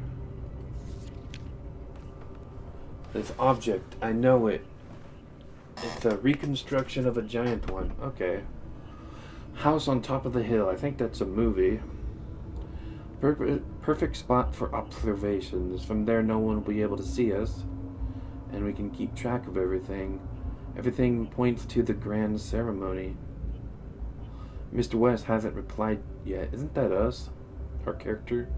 This object, I know it. It's a reconstruction of a giant one. Okay. House on top of the hill. I think that's a movie. Perfect spot for observations. From there, no one will be able to see us, and we can keep track of everything. Everything points to the grand ceremony. Mr. West hasn't replied yet. Isn't that us? Our character?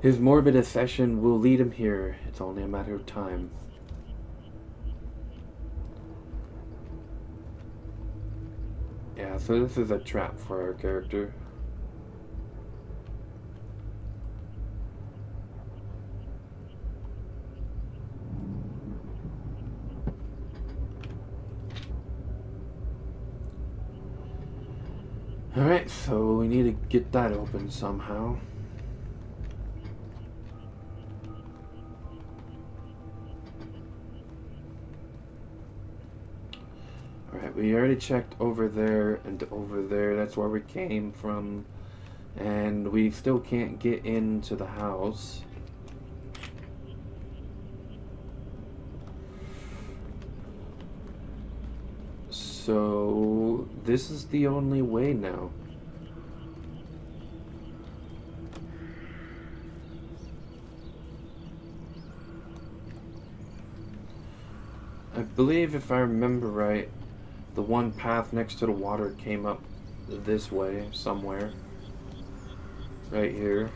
His morbid obsession will lead him here. It's only a matter of time. Yeah, so this is a trap for our character. Alright, so we need to get that open somehow. Alright, we already checked over there and over there. That's where we came from. And we still can't get into the house. So, this is the only way now. I believe, if I remember right, the one path next to the water came up this way, somewhere. Right here.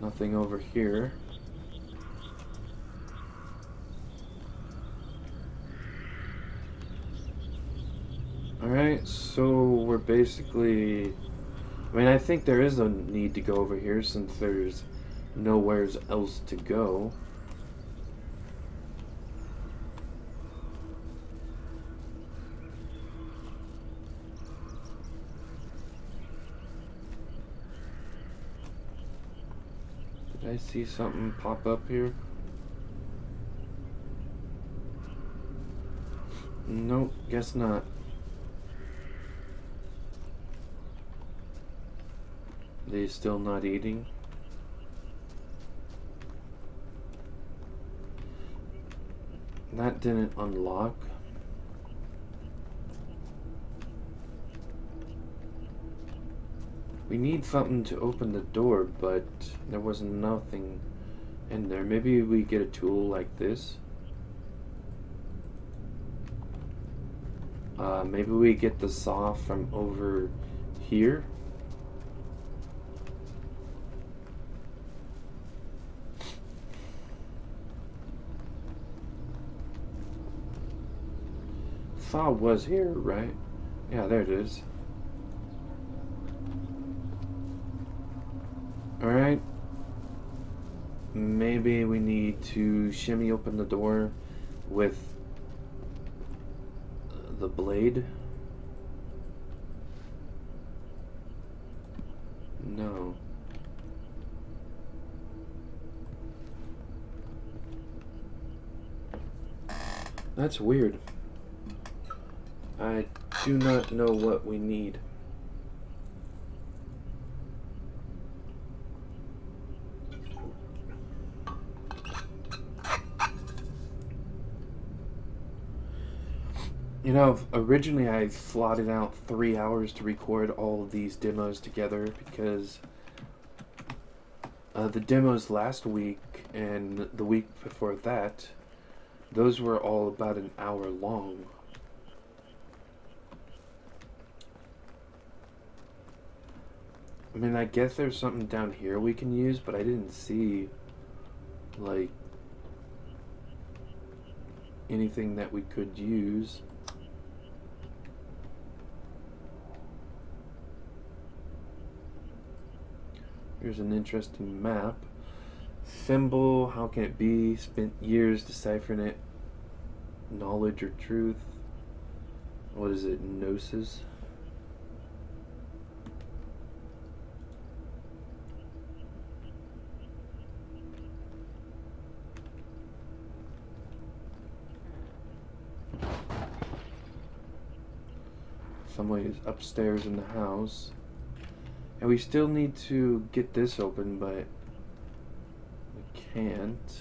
Nothing over here. Alright, so we're basically... I mean, I think there is a need to go over here since there's nowhere else to go. Did I see something pop up here? Nope, guess not. They still not eating? That didn't unlock. We need something to open the door, but there was nothing in there. Maybe we get a tool like this. Maybe we get the saw from over here. Saw was here, right? Yeah, there it is. Alright. Maybe we need to shimmy open the door with the blade. No. That's weird. I do not know what we need. You know, originally I slotted out 3 hours to record all of these demos together because the demos last week and the week before that, those were all about an hour long. I mean, I guess there's something down here we can use, but I didn't see, like, anything that we could use. Here's an interesting map. Symbol, how can it be? Spent years deciphering it. Knowledge or truth. What is it? Gnosis? Somebody is upstairs in the house. And we still need to get this open, but we can't.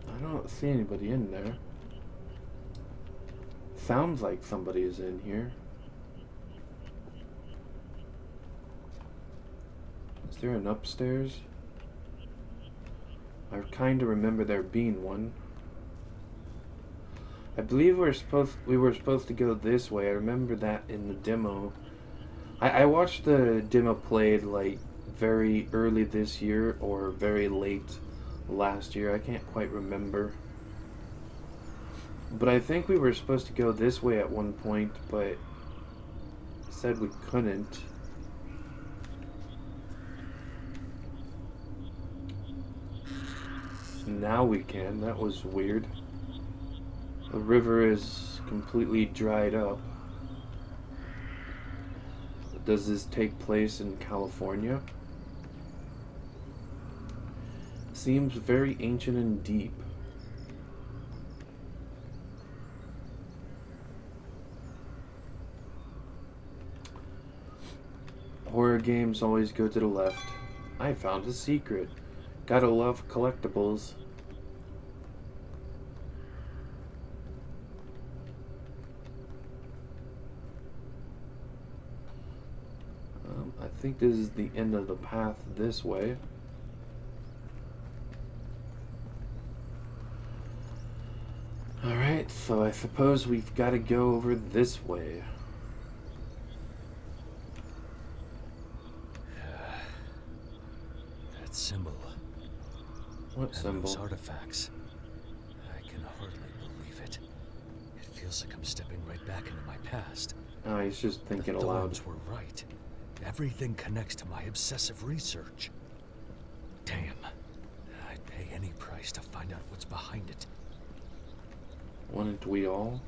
I don't see anybody in there. Sounds like somebody is in here. Is there an upstairs? I kind of remember there being one. I believe we were supposed to go this way. I remember that in the demo. I watched the demo played like very early this year or very late last year. I can't quite remember. But I think we were supposed to go this way at one point, but said we couldn't. Now we can. That was weird. The river is completely dried up. Does this take place in California? Seems very ancient and deep. Horror games always go to the left. I found a secret. Gotta love collectibles. think this is the end of the path this way. Alright, so I suppose we've got to go over this way. That symbol. What And symbol? those artifacts. I can hardly believe it. It feels like I'm stepping right back into my past. Oh, he's just thinking The aloud. Thorns were right. Everything connects to my obsessive research. Damn. I'd pay any price to find out what's behind it. Wouldn't we all?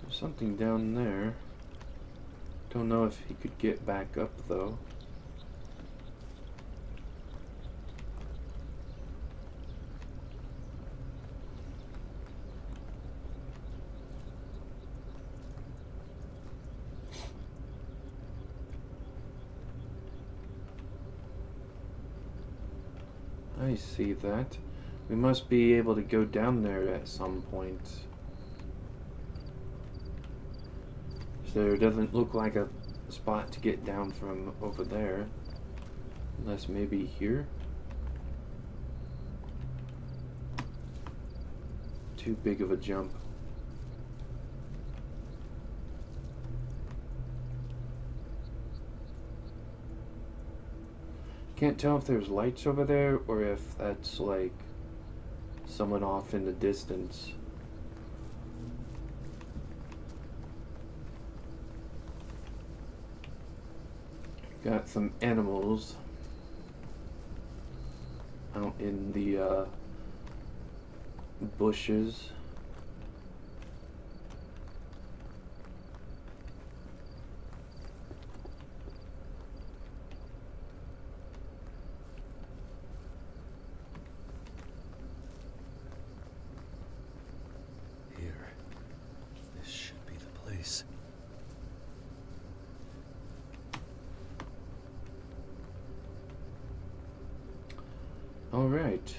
There's something down there. Don't know if he could get back up, though. I see that. We must be able to go down there at some point. So there doesn't look like a spot to get down from over there. Unless maybe here? Too big of a jump. Can't tell if there's lights over there or if that's like someone off in the distance. Got some animals out in the bushes. Here. This should be the place. All right.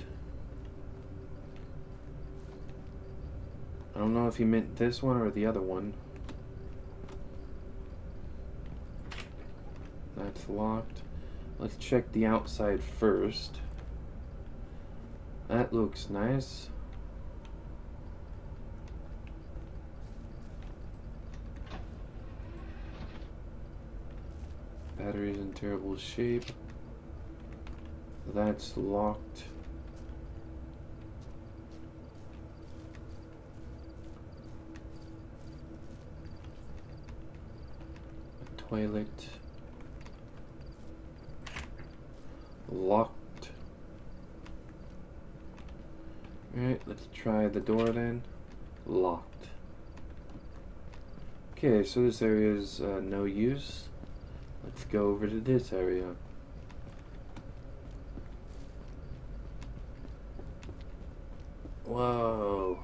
I don't know if he meant this one or the other one. That's locked. Let's check the outside first. That looks nice. Battery's in terrible shape. That's locked. Toilet. Locked. Alright, let's try the door then. Locked. Okay, so this area is no use. Let's go over to this area. Whoa.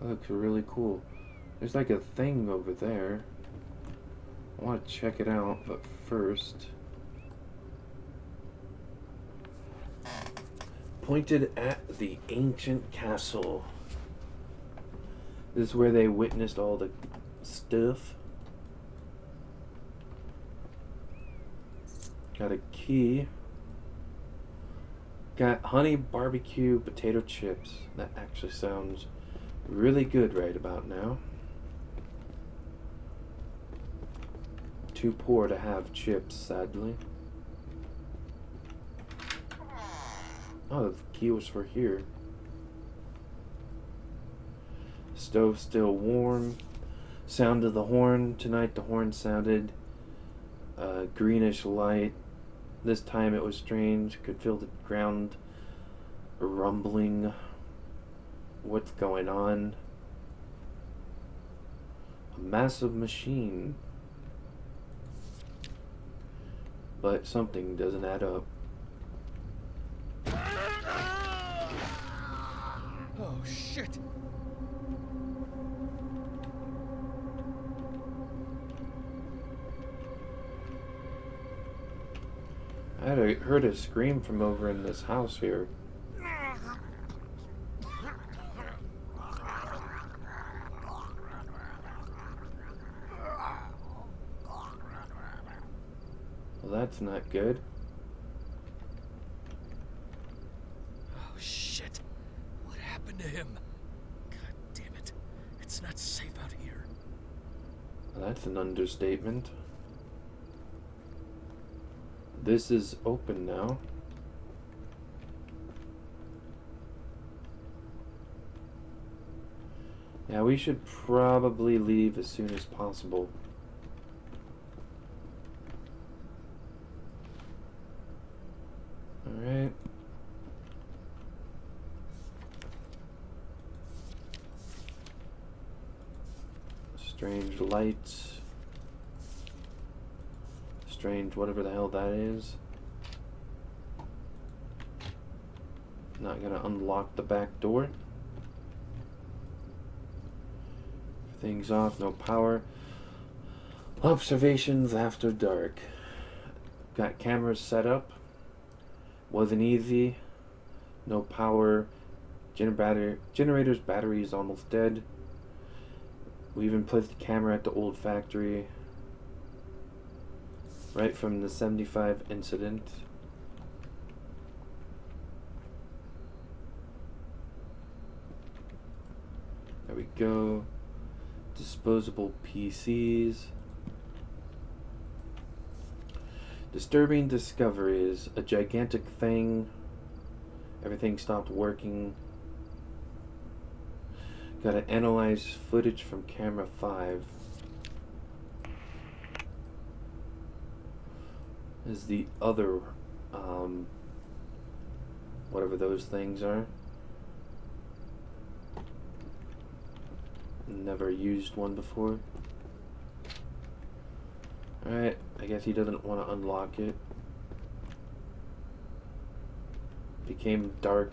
That looks really cool. There's like a thing over there. I want to check it out, but first... Pointed at the ancient castle. This is where they witnessed all the stuff. Got a key. Got honey barbecue potato chips. That actually sounds really good right about now. Too poor to have chips, sadly. Oh, the key was for here. Stove still warm. Sound of the horn. Tonight the horn sounded greenish light. This time it was strange. Could feel the ground rumbling. What's going on? A massive machine. But something doesn't add up. Oh, shit! I heard a scream from over in this house here. Well, that's not good. Oh, shit. What happened to him? God damn it. It's not safe out here. Well, that's an understatement. This is open now. Yeah, we should probably leave as soon as possible. Alright. Strange lights. Strange whatever the hell that is. Not gonna unlock the back door. Everything's off, no power. Observations after dark. Got cameras set up. Wasn't easy. No power. Generator's battery is almost dead. We even placed the camera at the old factory. Right from the 75 incident. There we go. Disposable PCs. Disturbing discoveries. A gigantic thing. Everything stopped working. Gotta analyze footage from camera 5. Is the other, whatever those things are. Never used one before. Alright, I guess he doesn't want to unlock it. Became dark.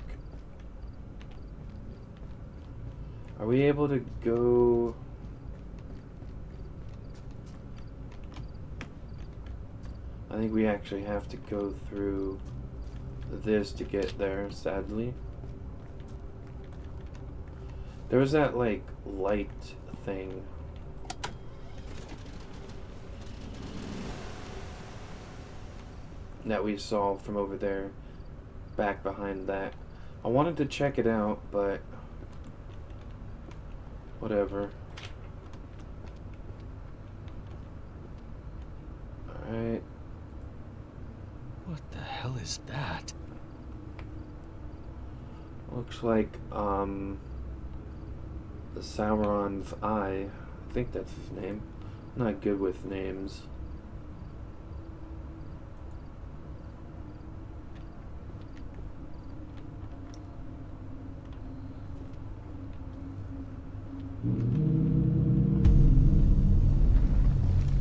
Are we able to go... I think we actually have to go through this to get there, sadly. There was that, like, light thing. That we saw from over there. Back behind that. I wanted to check it out, but... whatever. Alright. What the hell is that? Looks like, the Sauron's Eye. I think that's his name. I'm not good with names.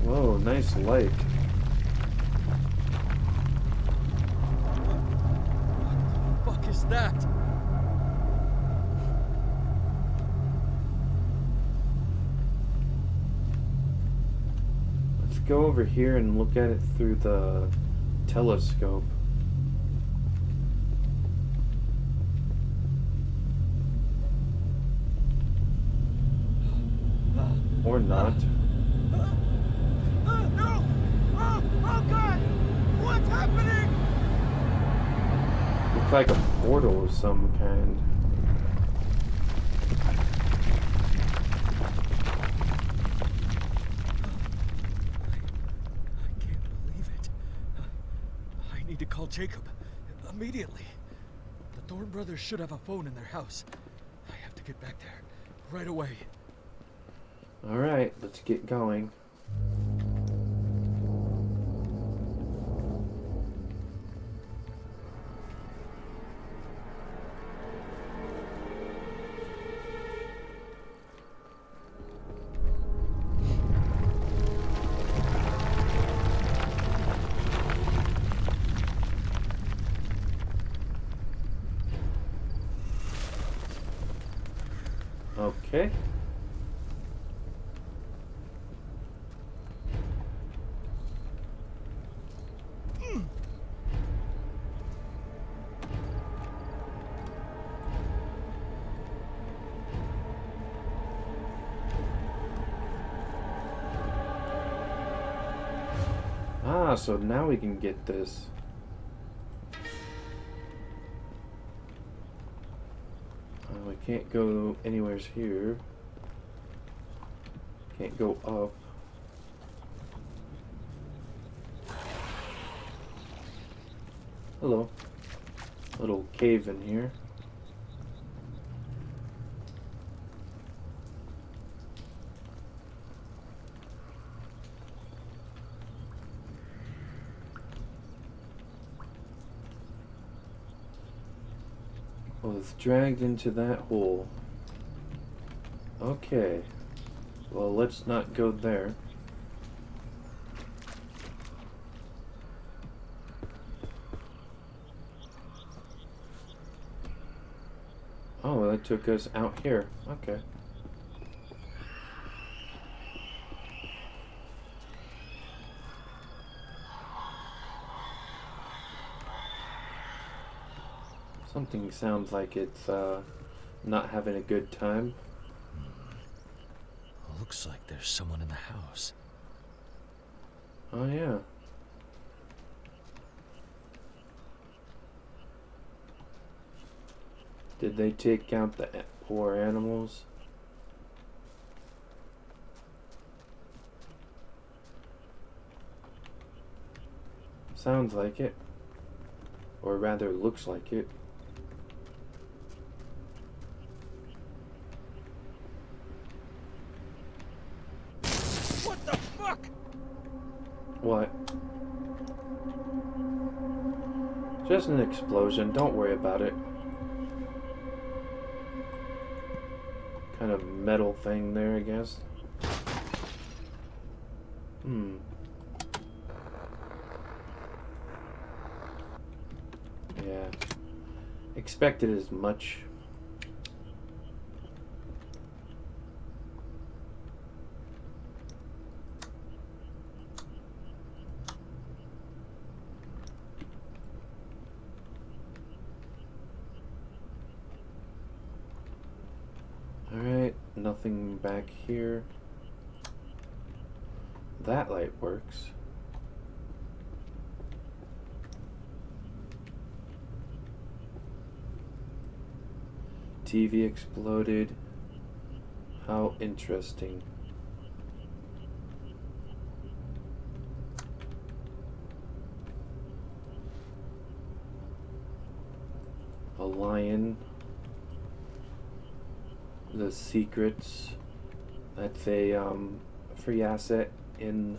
Whoa, nice light. What the fuck is that? Let's go over here and look at it through the telescope. Or not. No! Oh God! What's happening? Looks like a portal of some kind. I can't believe it. I need to call Jacob. Immediately. The Thorne brothers should have a phone in their house. I have to get back there. Right away. Alright, let's get going. Okay. Ah, so now we can get this. We can't go anywhere here. Can't go up. Hello. Little cave in here. Oh, it's dragged into that hole. Okay. Well, let's not go there. Oh, that took us out here. Okay. Something sounds like it's not having a good time. Looks like there's someone in the house. Oh yeah. Did they take out the poor animals? Sounds like it. Or rather, looks like it. What the fuck? What? Just an explosion. Don't worry about it. Kind of metal thing there, I guess. Yeah. Expected as much. Alright, nothing back here. That light works. TV exploded. How interesting. A lion. The secrets. That's a free asset in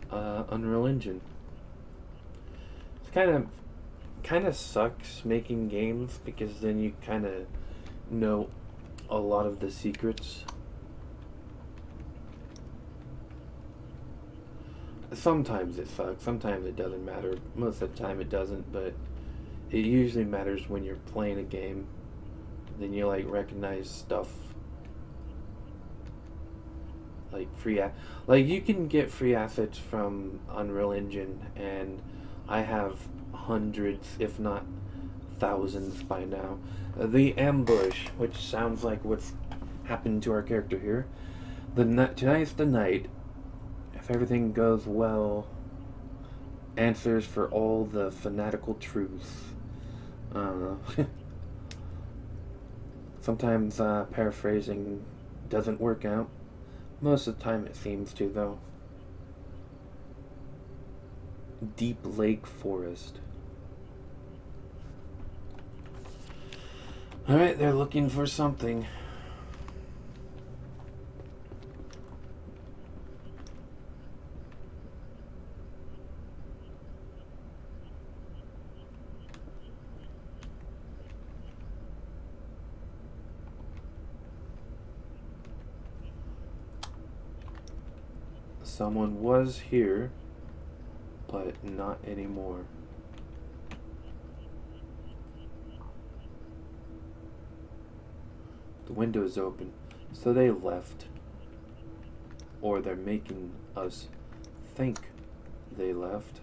Unreal Engine. It's kind of sucks making games because then you kind of know a lot of the secrets. Sometimes it sucks, sometimes it doesn't matter. Most of the time it doesn't, but it usually matters when you're playing a game. Then you like recognize stuff. Like like you can get free assets from Unreal Engine, and I have hundreds, if not thousands by now. The ambush, which sounds like what's happened to our character here. Tonight's the night. If everything goes well, answers for all the fanatical truths. I don't know. Sometimes paraphrasing doesn't work out. Most of the time it seems to, though. Deep Lake Forest. Alright, they're looking for something. Someone was here, but not anymore. The window is open, so they left. Or they're making us think they left.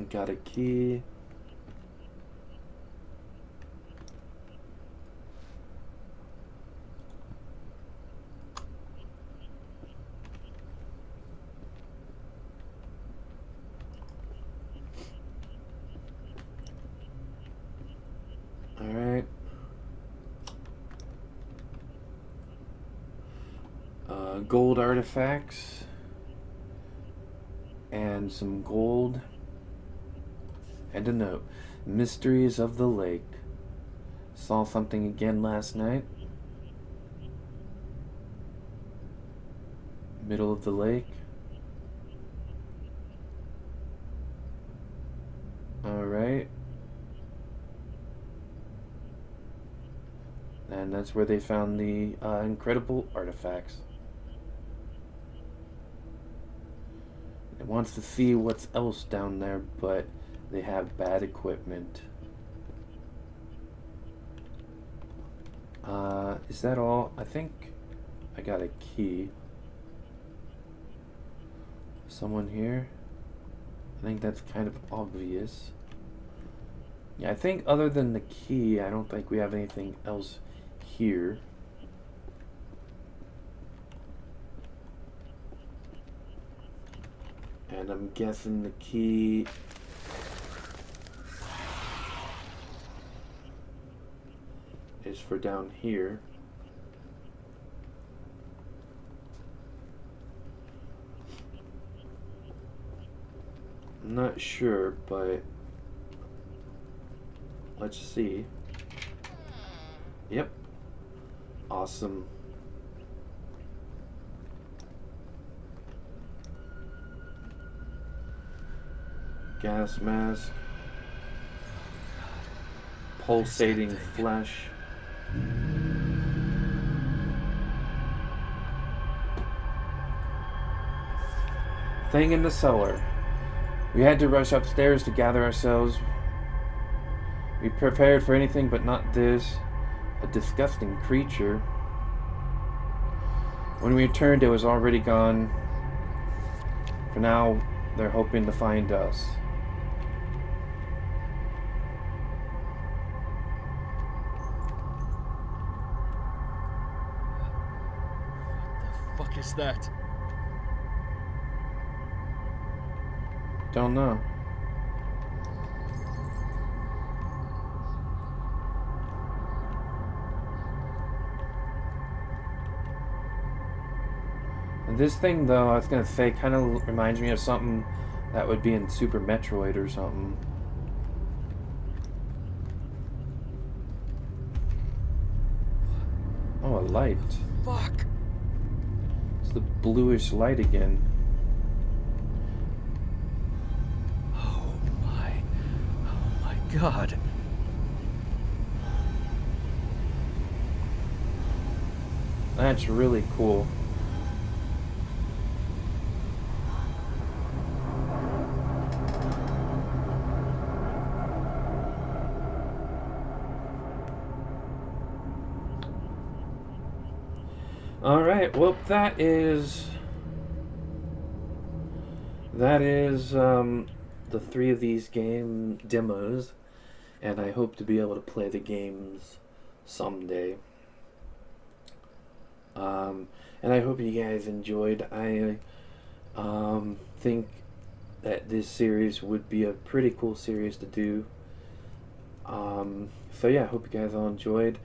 Got a key. Alright. Gold artifacts. And some gold. And a note. Mysteries of the lake. Saw something again last night. Middle of the lake. Alright. And that's where they found the incredible artifacts. It wants to see what's else down there, but they have bad equipment. Is that all? I think I got a key. Someone here? I think that's kind of obvious. Yeah, I think other than the key, I don't think we have anything else here. And I'm guessing the key is for down here. I'm not sure, but let's see. Yep. Awesome. Gas mask. Pulsating flesh. Thing in the cellar. We had to rush upstairs to gather ourselves. We prepared for anything but not this. A disgusting creature. When we returned, it was already gone. For now, they're hoping to find us. What the fuck is that? Don't know. This thing, though, I was gonna say, kind of reminds me of something that would be in Super Metroid or something. Oh, a light. Fuck! It's the bluish light again. Oh my God. That's really cool. Alright, well, that is the 3 of these game demos, and I hope to be able to play the games someday. And I hope you guys enjoyed. I think that this series would be a pretty cool series to do. So yeah, I hope you guys all enjoyed.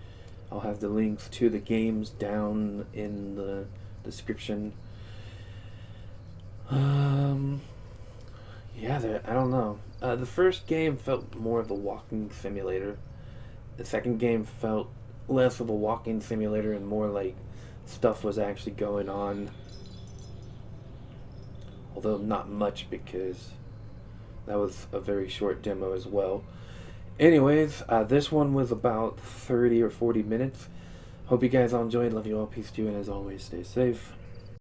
I'll have the links to the games down in the description. Yeah, I don't know. The first game felt more of a walking simulator. The second game felt less of a walking simulator and more like stuff was actually going on. Although not much, because that was a very short demo as well. Anyways, this one was about 30 or 40 minutes. Hope you guys all enjoyed. Love you all. Peace to you. And as always, stay safe.